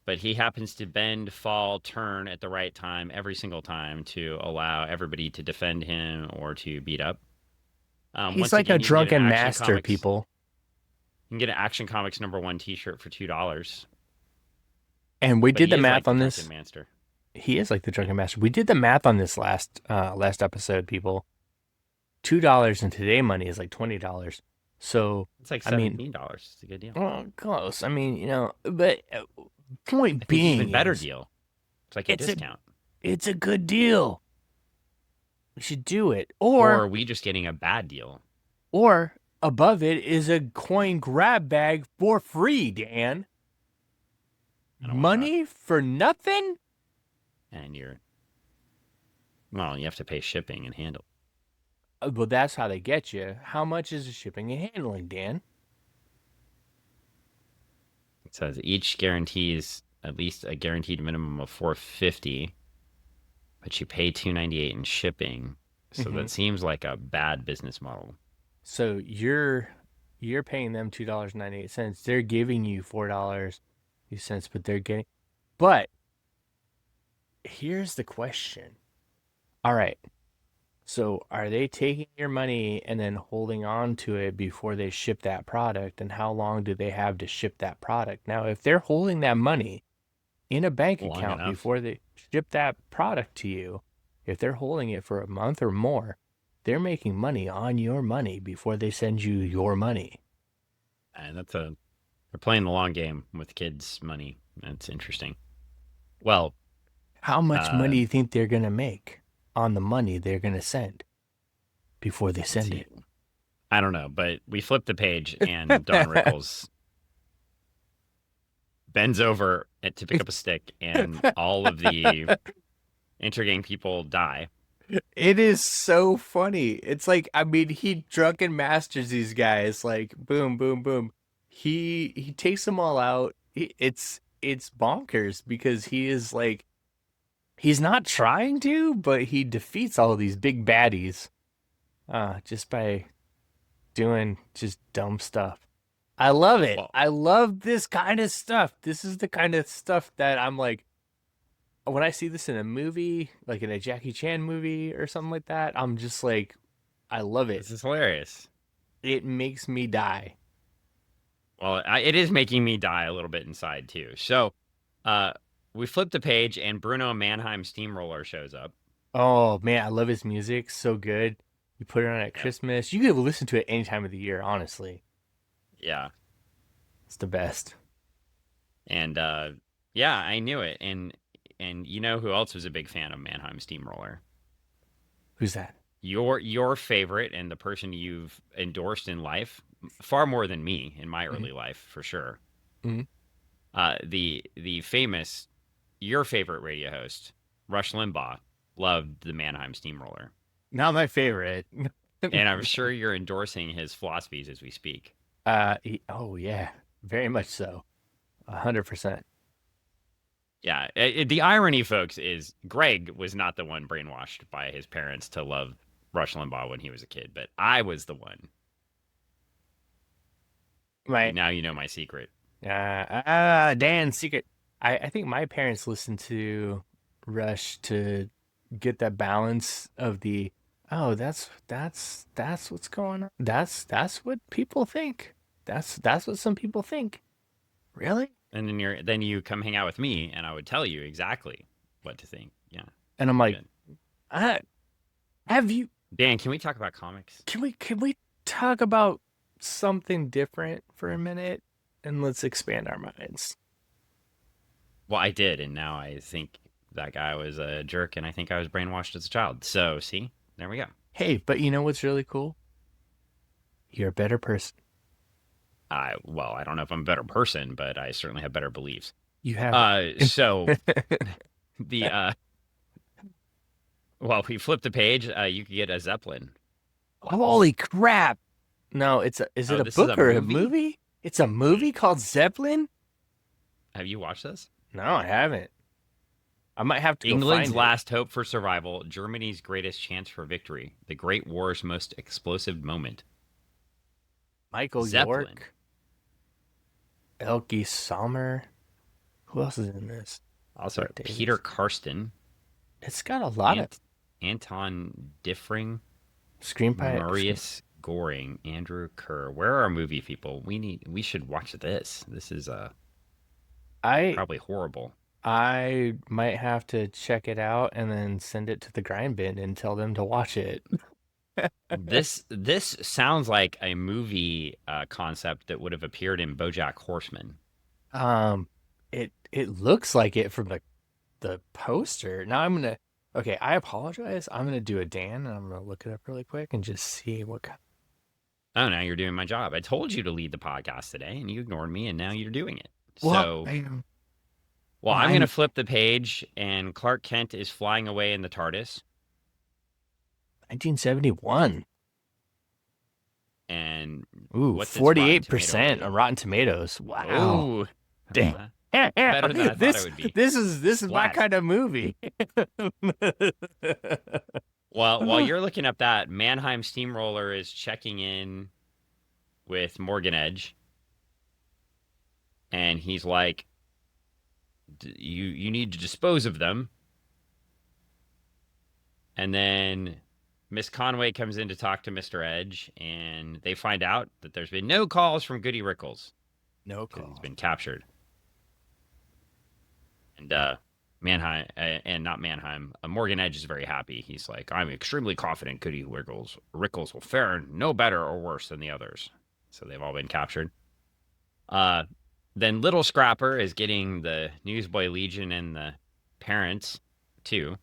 but he happens to bend, fall, turn at the right time every single time to allow everybody to defend him or to beat up. He's Once like a again, you can get an drunken Action master, Comics. people. You can get an Action Comics #1 T-shirt for $2. And we But did he the is like math the on drunken this. master. He is like the drunken master. We did the math on this last episode, people. $2 in today money is like $20. So It's like I mean, $17. It's a good deal. well, close. I mean, but I point think even being better is deal. It's like a it's a discount. it's a good deal. We should do it. Or are we just getting a bad deal? Or above it is a coin grab bag for free, Dan. I don't want that. Money for nothing? And well, you have to pay shipping and handle. Well, that's how they get you. How much is the shipping and handling, Dan? It says each guarantees at least a guaranteed minimum of $450, but you pay $298 in shipping. So that seems like a bad business model. So you're paying them $2.98. They're giving you $4.02, but here's the question. All right. So are they taking your money and then holding on to it before they ship that product? And how long do they have to ship that product? Now, if they're holding that money in a bank Long account enough. before they ship that product to you, if they're holding it for a month or more, they're making money on your money before they send you your money. And they're playing the long game with kids' money. That's interesting. Well, How much money do you think they're going to make on the money they're going to send before they send it? I don't know, but we flip the page and Don Rickles bends over to pick up a stick, and all of the Intergang people die. It is so funny. It's like, I mean, he drunken masters these guys, like boom, boom, boom. He takes them all out. It's bonkers because he is like, he's not trying to, but he defeats all of these big baddies, just by doing just dumb stuff. I love it. Well, I love this kind of stuff. This is the kind of stuff that I'm like, when I see this in a movie, like in a Jackie Chan movie or something like that, I'm just like, I love it. this is hilarious. It makes me die. Well, it is making me die a little bit inside too. So, we flip the page, and Bruno Mannheim Steamroller shows up. Oh man, I love his music. So good. You put it on at Yep. Christmas. You can listen to it any time of the year, honestly. Yeah, It's the best. and yeah, I knew it. And you know who else was a big fan of Mannheim Steamroller? Who's that? Your favorite and the person you've endorsed in life far more than me in my early life, for sure. Mhm. The famous, your favorite radio host, Rush Limbaugh, loved the Mannheim Steamroller, Not my favorite. and I'm sure you're endorsing his philosophies as we speak. Oh yeah, very much so. 100%. Yeah, the irony, folks, is Greg was not the one brainwashed by his parents to love Rush Limbaugh when he was a kid, but I was the one. Now you know my secret. Dan's secret. I think my parents listened to Rush to get that balance of the Oh, that's what's going on. That's what people think. That's what some people think. Really? And then you come hang out with me, and I would tell you exactly what to think. Yeah, And I'm be like, good. I, have you? Dan, can we talk about comics? Can we talk about something different for a minute, and let's expand our minds. Well, I did, and now I think that guy was a jerk, and I think I was brainwashed as a child. So, see, there we go. Hey, but you know what's really cool? You're a better person. I don't know if I'm a better person, but I certainly have better beliefs. You have. So the well, if we flip the page, you could get a Zeppelin. Holy crap! No, is it Oh, a this is a book or a movie? movie? It's a movie called Zeppelin? Have you watched this? No, I haven't. I might have to go England's find it. last hope for survival, Germany's greatest chance for victory, the Great War's most explosive moment. Michael Zeppelin. York, Elke Sommer. Who else is in this? Also, Brett Peter Davis. Karsten, It's got a lot of Anton Diffring, screenplay. Marius Goring, Andrew Kerr. Where are our movie people? We should watch this. This is I probably horrible. I might have to check it out and then send it to the grind bin and tell them to watch it. This sounds like a movie concept that would have appeared in BoJack Horseman. Um, it looks like it from the poster. Now I'm gonna. Okay, I apologize. I'm gonna do a Dan and I'm gonna look it up really quick and just see what kind. Oh, now you're doing my job. I told you to lead the podcast today, and you ignored me, and now you're doing it. Well, So, I am. well, Well, I'm going to I'm flip the page, and Clark Kent is flying away in the TARDIS, 1971. and Ooh, what's its Rotten Tomato 48% rating? on Rotten Tomatoes. Wow. Oh, Damn. better than I thought it This would be. this is my Splat. kind of movie. Well, while you're looking up that, Mannheim Steamroller is checking in with Morgan Edge, and he's like, You need to dispose of them." And then Miss Conway comes in to talk to Mr. Edge, and they find out that there's been no calls from Goody Rickles No because he's call. been captured. And Mannheim, and not Mannheim, Morgan Edge is very happy. He's like, "I'm extremely confident Goody Rickles will fare no better or worse than the others." So they've all been captured. Uh, then Little Scrapper is getting the Newsboy Legion and the parents, too,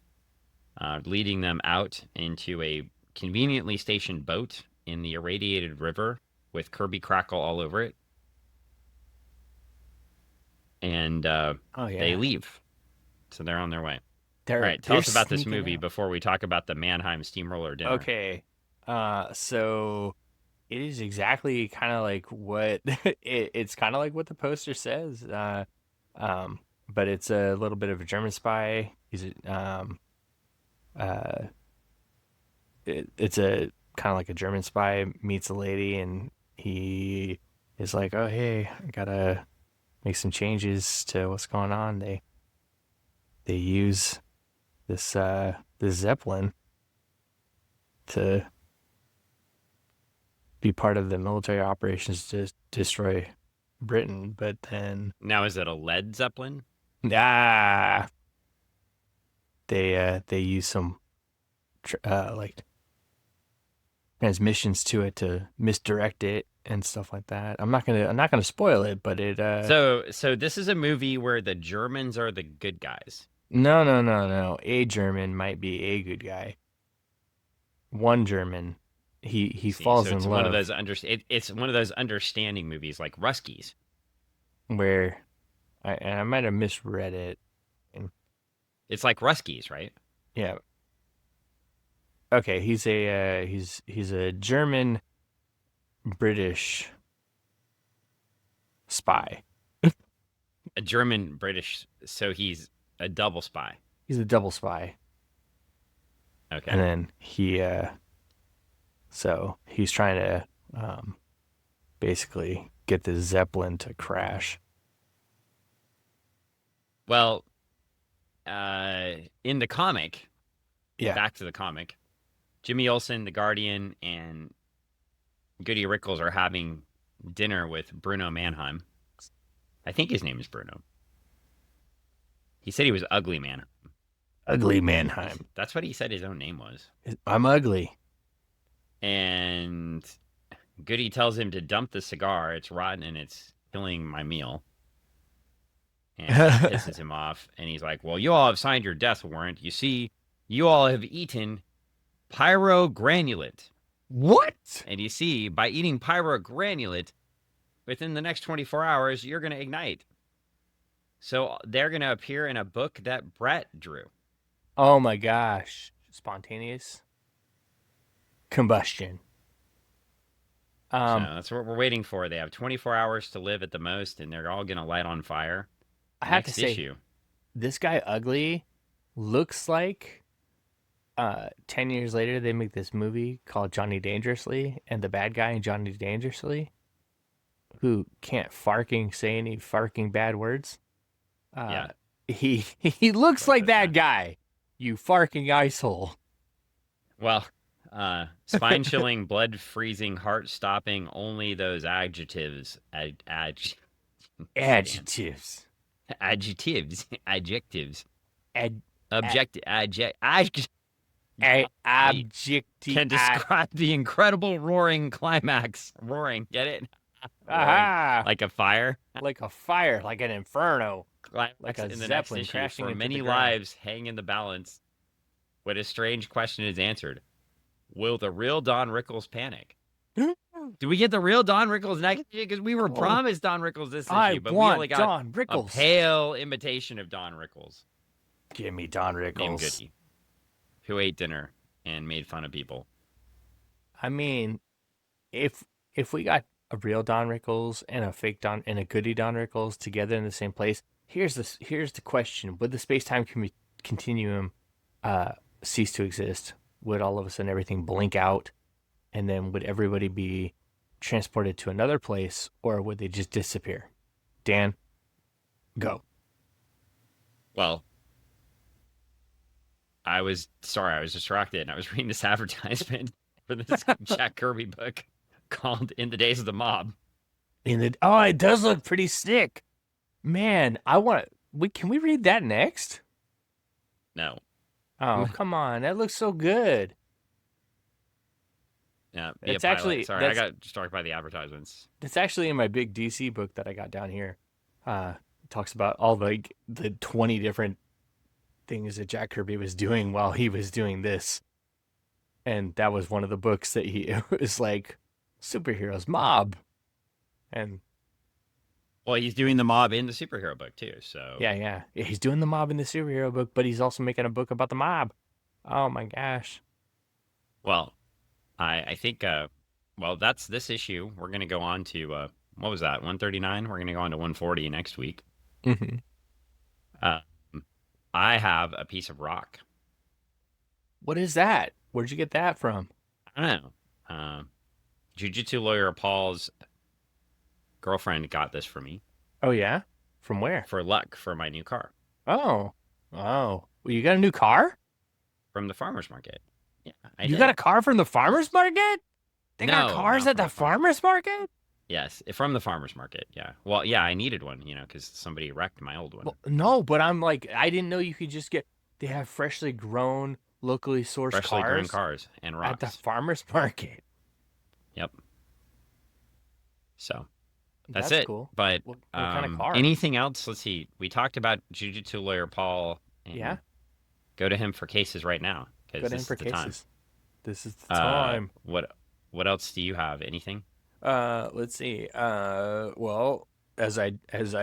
leading them out into a conveniently stationed boat in the irradiated river with Kirby Crackle all over it. And Oh they yeah. leave. So they're on their way. All They're right, tell they're us about this sneaking movie out. before we talk about the Mannheim Steamroller dinner. Okay. So it is exactly kind of like what it's kind of like what the poster says. But it's a little bit of a German spy. Uh, it's a kind of like a German spy meets a lady, and he is like, "Oh, hey, I gotta make some changes to what's going on." They use this Zeppelin to be part of the military operations to destroy Britain, but then Now, is it a Led Zeppelin? ah, they use some like transmissions to it to misdirect it and stuff like that. I'm not gonna spoil it, but it So this is a movie where the Germans are the good guys. no. A German might be a good guy. One German, he See, so falls in it's one of love those it's one of those understanding movies like Ruskies. where and I might have misread it. And It's like Ruskies, right? yeah, okay, he's a German British spy. A German British, so he's a double spy. He's a double spy, Okay. and then so he's trying to basically get the Zeppelin to crash. Well, in the comic, Yeah. back to the comic, Jimmy Olsen, the Guardian, and Goody Rickles are having dinner with Bruno Mannheim. I think his name is Bruno. He said he was Ugly Man. Ugly Mannheim. That's what he said his own name was. I'm ugly. And Goody tells him to dump the cigar. It's rotten and it's killing my meal. And that pisses him off. And he's like, well, you all have signed your death warrant. You see, you all have eaten pyrogranulate. What? And you see, by eating pyrogranulate, within the next 24 hours, you're going to ignite. So they're going to appear in a book that Brett drew. Oh my gosh. Spontaneous combustion. So that's what we're waiting for. They have 24 hours to live at the most, and they're all going to light on fire. I have to say, issue. This guy Ugly looks like 10 years later they make this movie called Johnny Dangerously, and the bad guy in Johnny Dangerously, who can't farking say any farking bad words. He looks like that guy. You farking icehole. Well, spine-chilling, blood-freezing, heart-stopping, only those adjectives. Adjectives. Adjectives. Can describe the incredible roaring climax. Roaring, get it? Aha! Like a fire. Like a fire, like an inferno. Climax Like a in the Zeppelin next issue, crashing for into many the ground. lives hang in the balance. What a strange question is answered. Will the real Don Rickles panic? Do we get the real Don Rickles next issue? Because we were promised Don Rickles this issue, but we only got Don Rickles. a pale imitation of Don Rickles. Give me Don Rickles. Named Goody, who ate dinner and made fun of people. I mean, if we got a real Don Rickles and a fake Don and a Goody Don Rickles together in the same place, here's the question: would the space-time continuum cease to exist? Would all of a sudden everything blink out, and then would everybody be transported to another place, or would they just disappear? Dan, go. Well, I was distracted, and I was reading this advertisement for this Jack Kirby book called "In the Days of the Mob." Oh, it does look pretty sick, man. Can we read that next? No. Oh, come on. That looks so good. Yeah, it's actually sorry. I got distracted by the advertisements. It's actually in my big DC book that I got down here. It talks about all the 20 different things that Jack Kirby was doing while he was doing this, and that was one of the books that it was like superheroes mob, and well, he's doing the mob in the superhero book too. So yeah, he's doing the mob in the superhero book, but he's also making a book about the mob. Oh my gosh. Well, I think that's this issue. We're gonna go on to what was that, 139? We're gonna go on to 140 next week. Mm-hmm. I have a piece of rock. What is that? Where'd you get that from? I don't know. Jiu-Jitsu lawyer Paul's girlfriend got this for me. Oh yeah? From where? For luck for my new car. Oh. Well, you got a new car? From the farmer's market. Yeah, you got a car from the farmer's market? They got cars at the farmer's market? Yes, from the farmer's market. Yeah. Well, yeah, I needed one, because somebody wrecked my old one. Well, no, but I'm like, I didn't know you could just they have freshly grown, locally sourced cars and rocks at the farmer's market. Yep. So that's it. Cool. But what kind of car? Anything else? Let's see. We talked about Jiu-Jitsu lawyer Paul. Yeah. Go to him for cases right now. Go to him for cases. Time. This is the time. What else do you have? Anything? Let's see. Well, as I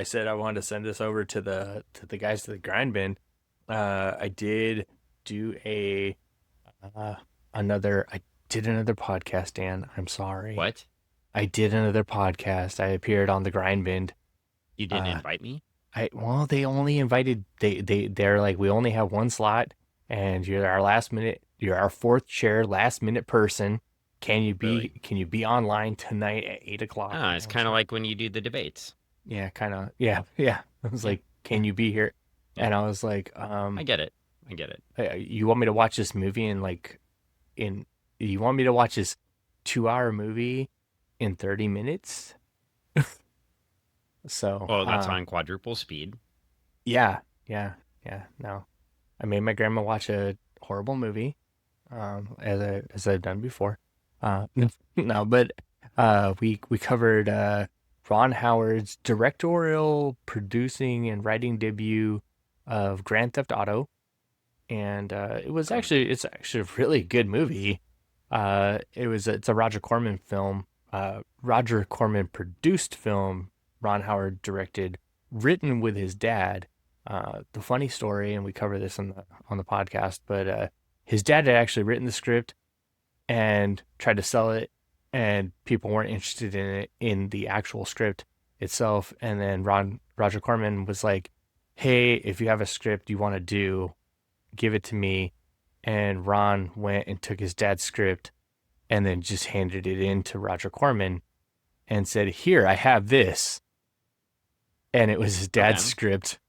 said, I wanted to send this over to the guys to the grind bin. I did do another podcast, Dan. I'm sorry. What? I did another podcast. I appeared on the grind bin. You didn't invite me? They only invited they're like, we only have one slot, and you're our fourth chair last minute person. Can you be online tonight at 8:00? Ah, it's kind of like when you do the debates. Yeah, kind of. Yeah. I was like, can you be here? And I was like, I get it. Hey, you want me to watch this movie in like in you want me to watch this 2-hour movie in 30 minutes? So, Well, that's on quadruple speed. yeah, yeah, yeah. No, I made my grandma watch a horrible movie, as I've done before. No, but we covered Ron Howard's directorial producing and writing debut of Grand Theft Auto, and Oh, it's actually a really good movie. It's a Roger Corman film. Roger Corman produced film. Ron Howard directed, written with his dad. The funny story, and we cover this on the podcast, but his dad had actually written the script and tried to sell it, and people weren't interested in it in the actual script itself. And then Roger Corman was like, "Hey, if you have a script you want to do, give it to me." And Ron went and took his dad's script and then just handed it in to Roger Corman and said, "Here, I have this." And it was his dad's okay. script.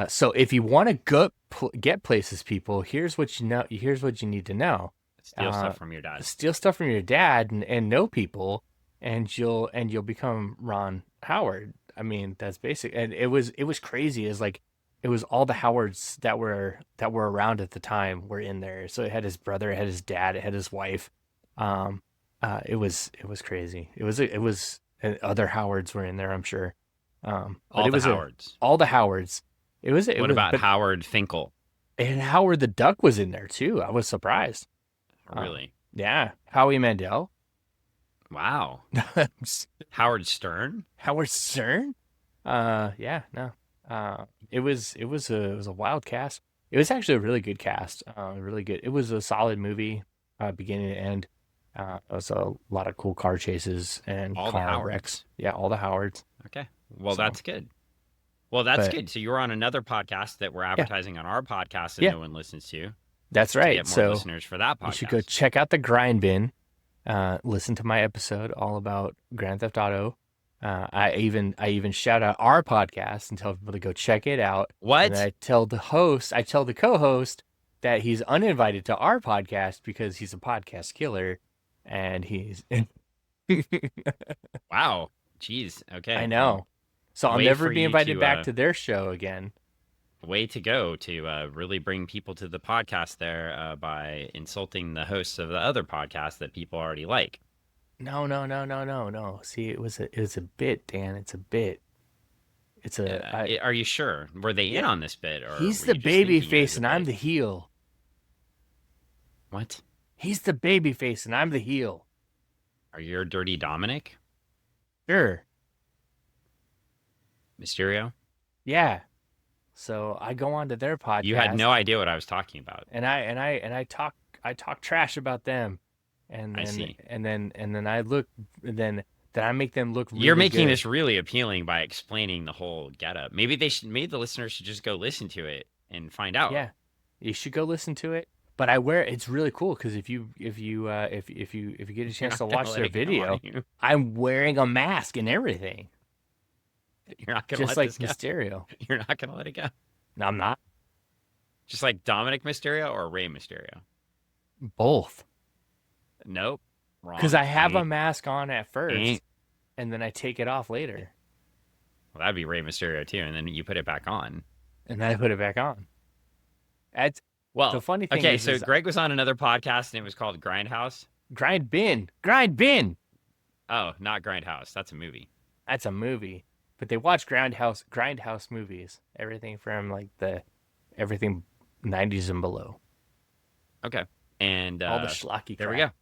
So if you want to get places, people, here's what you know. Here's what you need to know. Steal Uh, stuff from your dad. Steal stuff from your dad and know people, and you'll become Ron Howard. I mean, that's basic. And it was crazy. It's like it was all the Howards that were around at the time were in there. So it had his brother, it had his dad, it had his wife. Um, it was crazy. And other Howards were in there, I'm sure. But All it the was Howards. all the Howards. What about But Howard Finkel? and Howard the Duck was in there too. I was surprised. Really? Yeah, Howie Mandel, Wow. Howard Stern? Howard Stern. Yeah, no. It was a wild cast. It was actually a really good cast. Really good. It was a solid movie, beginning to end. It was a lot of cool car chases and All the car wrecks. Howards. Yeah, all the Howards. Okay. Well, So, that's good. Well, that's but good. So you were on another podcast that we're yeah, advertising on our podcast that yeah, no one listens that's to right. get more So listeners for that you should go podcast. check out the Grind Bin. Listen to my episode all about Grand Theft Auto. I even shout out our podcast and tell people to go check it out. And then What? I tell the co-host that he's uninvited to our podcast because he's a podcast killer, and he's Wow. Jeez. I Okay. Well, know. So I'll way never for be you invited back to their show again. way to go to really bring people to the podcast there by insulting the hosts of the other podcast that people already like. No, no, no, no, no, no. See, it was a bit, Dan. It's a bit. It's a I Are you sure? Were they in Yeah. on this bit, or He's were the you just baby thinking it was face a and I'm bit? the heel. What? He's the baby face and I'm the heel. Are you Dirty Dominic Sure. Mysterio? Yeah. So I go on to their You had podcast no idea what I was talking about. and I talk trash about them, and I then see. then I make them look You're really making good. this really appealing by explaining the whole getup. Maybe the listeners should just go listen to it and find out. Yeah, you should go listen to it. But it's really cool because if you get a You're chance not to gonna watch let their it go, are video, you? I'm wearing a mask and everything, You're not gonna just let like this go. Mysterio. You're not gonna let it go. No, I'm not. Just like Dominic Mysterio or Rey Mysterio. Both. Nope. Because Wrong. I have a mask on at Ain't. first, and then I take it off later, Well, that'd be Rey Mysterio too, and then you put it back on. and then I put it back on. That's the Well, funny thing okay, is, so Greg was on another podcast and it was called Grindhouse. Grind bin. Oh, not Grindhouse. That's a movie. That's a movie, but they watch grindhouse movies, everything from like everything 90s and below, Okay. And all the schlocky there we crap. go.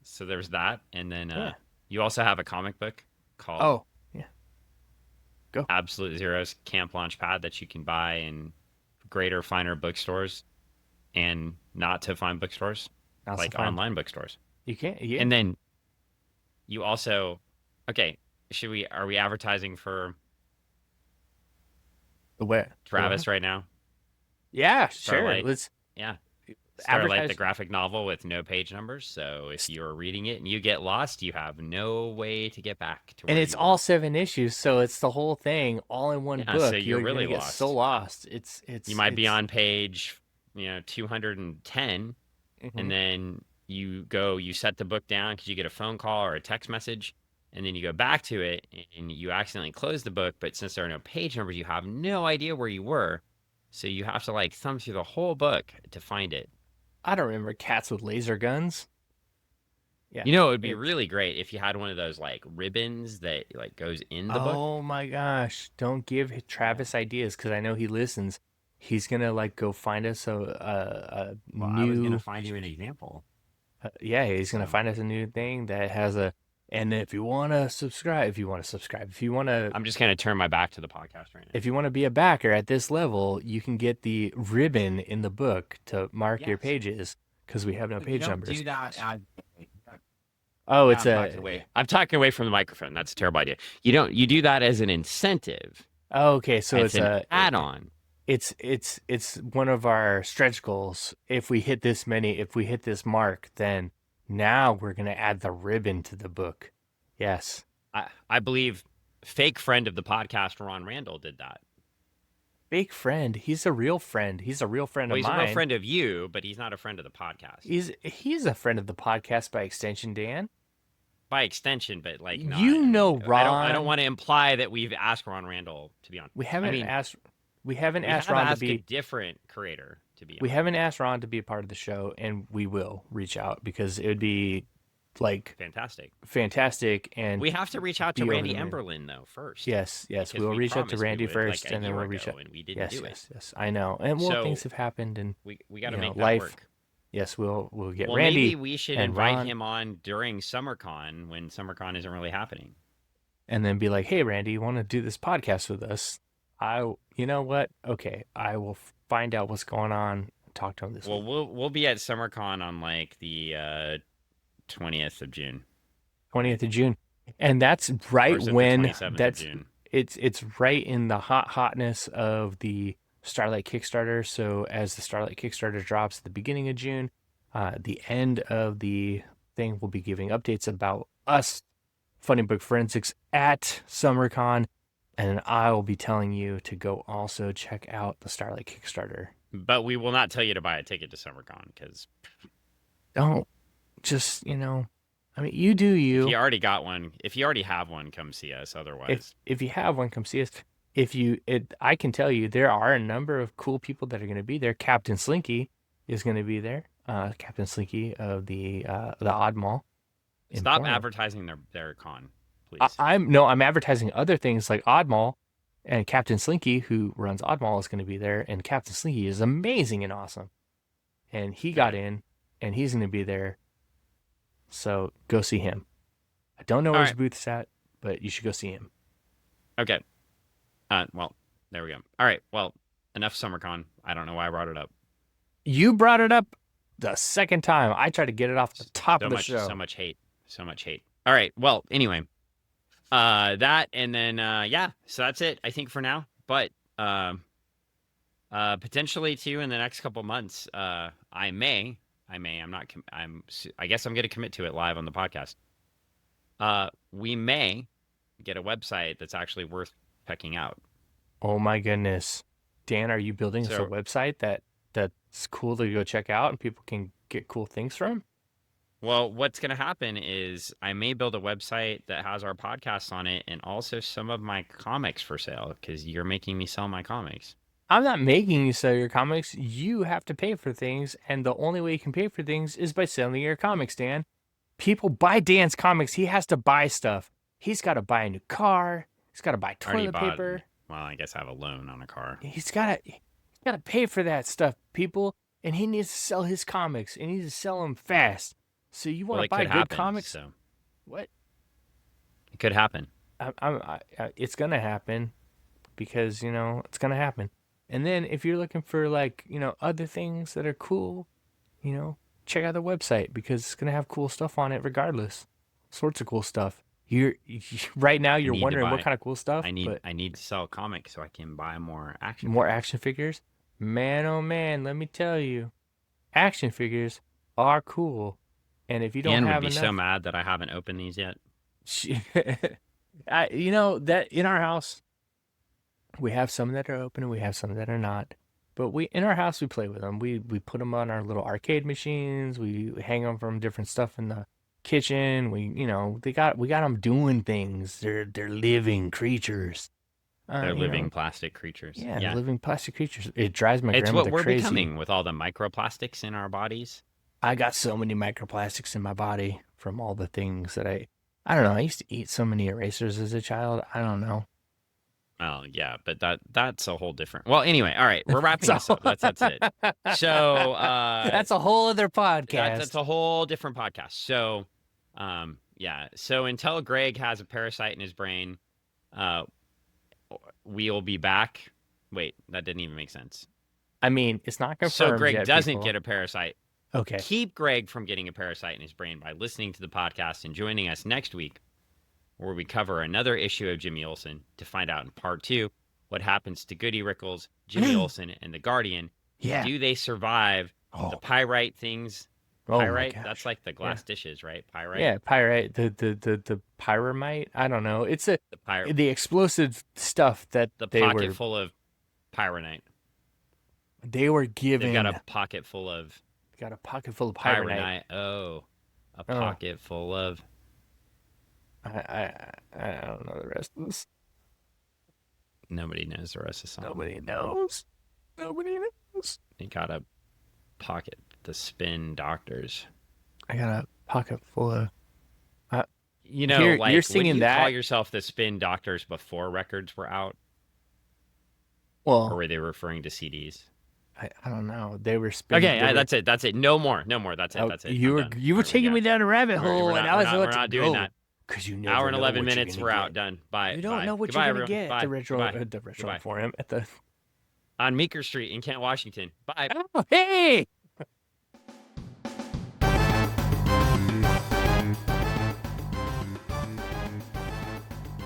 So there's that. And then Yeah. you also have a comic book called Oh, yeah. Go. Absolute Zero's Camp Launchpad that you can buy in greater, finer bookstores and not to fine bookstores, Not so like fun. online bookstores. You can't. Yeah. And then you also, okay, are we advertising for Where? Travis right now? Yeah, sure. Starlight. Let's Yeah. Starlight, the advertise. graphic novel with no page numbers. So if you're reading it and you get lost, you have no way to get back to where And it's you all were. 7 issues, so it's the whole thing all in one Yeah, book. so you're Gonna really get so lost. lost. You might be on page, 210, and then you set the book down because you get a phone call or a text message, and then you go back to it and you accidentally close the book. But since there are no page numbers, you have no idea where you were. So you have to like thumb through the whole book to find it. I don't remember cats with laser guns. Yeah. You know, it would be It's really great if you had one of those like ribbons that like goes in the book. Oh my gosh! Don't give Yeah. Travis ideas because I know he listens. He's gonna like go find us a Well, I was gonna new find you an example. yeah, he's gonna So find us a new thing that has a. And if you want to subscribe, if you want to, I'm just gonna turn my back to the podcast right now. if you want to be a backer at this level, you can get the ribbon in the book to mark your yes, pages because we have no but you page don't do numbers. that. Oh, Yeah, it's I'm talking a. away. I'm talking away from the microphone. That's a terrible idea. You do that as an incentive. Oh, okay, so It's it's an a. add-on. It's one of our stretch goals. If we hit this many, if we hit this mark, then now we're gonna add the ribbon to the book. Yes. I believe fake friend of the podcast, Ron Randall, did that. Fake friend. He's a real friend. He's a real friend Well, of he's a real mine. friend of you, but he's not a friend of the podcast. He's a friend of the podcast by extension, Dan. By extension, but like not. You know I don't Ron. want to imply that we've asked Ron Randall to be on. We I haven't mean, asked we haven't we asked have Ron to asked a be different creator to be we on. haven't asked Ron to be a part of the show, and we will reach out because it would be like Fantastic. fantastic and We have to reach out to be over Randy the moon. Emberlin though first. Yes, yes, Because we'll we reach out to promised we Randy would, first, like a and then year we'll reach ago, out. and we didn't Yes, do it. yes, yes. I know, and well, So things have happened, and we got to you know, make that life. work. Yes, we'll get Well, Randy maybe we should and invite Ron, him on during SummerCon when SummerCon isn't really happening. and then be like, "Hey, Randy, you want to do this podcast with us?" You know what? Okay, I will find out what's going on. Talk to him this Well, week. we'll be at SummerCon on like the 20th of June, 20th of June, and that's or right is it the when 27th of that's June? it's right in the hotness of the Starlight Kickstarter. So as the Starlight Kickstarter drops at the beginning of June, the end of the thing will be giving updates about us, Funny Book Forensics, at SummerCon, and I will be telling you to go also check out the Starlight Kickstarter. But we will not tell you to buy a ticket to SummerCon because Don't just, I mean, you do you. if you already got one, if you already have one, come see us. Otherwise, If you have one, come see us. I can tell you there are a number of cool people that are going to be there. Captain Slinky is going to be there. Captain Slinky of the Odd Mall. in stop Portland. advertising their con, please. I'm advertising other things like Odd Mall, and Captain Slinky, who runs Odd Mall, is going to be there. And Captain Slinky is amazing and awesome, and he got in, and he's going to be there. So go see him. I don't know where All his right. booth's at, but you should go see him. Okay. Well, there we go. All right. Well, enough SummerCon. I don't know why I brought it up. You brought it up the second time. I tried to get it off the top So of the much, show. so much hate, so much hate. All right. Well, anyway, that and then yeah. So that's it. I think for now. But potentially too in the next couple months. I may. I'm not. I guess I'm going to commit to it live on the podcast. We may get a website that's actually worth checking out. Oh my goodness. Dan, are you building us a So- website that's cool to go check out and people can get cool things from? Well, what's going to happen is I may build a website that has our podcasts on it and also some of my comics for sale because you're making me sell my comics. I'm not making you sell your comics. You have to pay for things, and the only way you can pay for things is by selling your comics, Dan. People buy Dan's comics. He has to buy stuff. He's got to buy a new car. He's got to buy I already toilet bought- paper. Well, I guess I have a loan on a car. He's got to pay for that stuff, people. And he needs to sell his comics. And he needs to sell them fast. So you want Well, to it buy could good happen. comics? So What? it could happen. It's gonna happen because it's gonna happen. And then if you're looking for other things that are cool, check out the website because it's gonna have cool stuff on it regardless. Sorts of cool stuff. Right now you're need to wondering what buy- kind of cool stuff. I need but to sell comics so I can buy more action. more action figures. Man, oh man, let me tell you, action figures are cool. And if you don't Ian would have be enough, so mad that I haven't opened these yet. that in our house, we have some that are open and we have some that are not. But we in our house we play with them. We put them on our little arcade machines. We hang them from different stuff in the kitchen. We got them doing things. They're living creatures. They're living plastic creatures. Yeah, they're living plastic creatures. It drives my It's grandmother what we're crazy. becoming with all the microplastics in our bodies. I got so many microplastics in my body from all the things that I don't know. I used to eat so many erasers as a child. I don't know. Oh yeah, but that's a whole different. Well, anyway, all right, we're wrapping this up. That's it. So that's a whole other podcast. That's a whole different podcast. So, yeah. So until Greg has a parasite in his brain, we'll be back. Wait, that didn't even make sense. I mean, it's not confirmed. So Greg yet, doesn't people. get a parasite. Okay. Keep Greg from getting a parasite in his brain by listening to the podcast and joining us next week, where we cover another issue of Jimmy Olsen to find out in part 2 what happens to Goody Rickles, Jimmy Olsen, and the Guardian. Yeah. Do they survive the pyrite things? Pyrite? That's like the glass dishes, right? Pyrite? Yeah, pyrite. The pyramite. I don't know. It's the explosive stuff that the pocket full of pyronite. They were given. They've got a pocket full of. Got a pocket full of pyronite. Oh, a pocket full of. I don't know the rest of this. Nobody knows the rest of the song. Nobody knows. Nobody knows. You got a pocket. The Spin Doctors. I got a pocket full of. Like you're singing would you that. Call yourself the Spin Doctors before records were out. Well, or were they referring to CDs? I don't know. They were spinning. Okay, that's it. That's it. No more. That's it. That's it. You were taking me down a rabbit hole, and I was we're not doing that. Because you hour and 11 minutes. We're out. Done. Bye. You don't know what Goodbye, you're gonna get. Bye. The retro forum at the on Meeker Street in Kent, Washington. Bye. Oh, hey.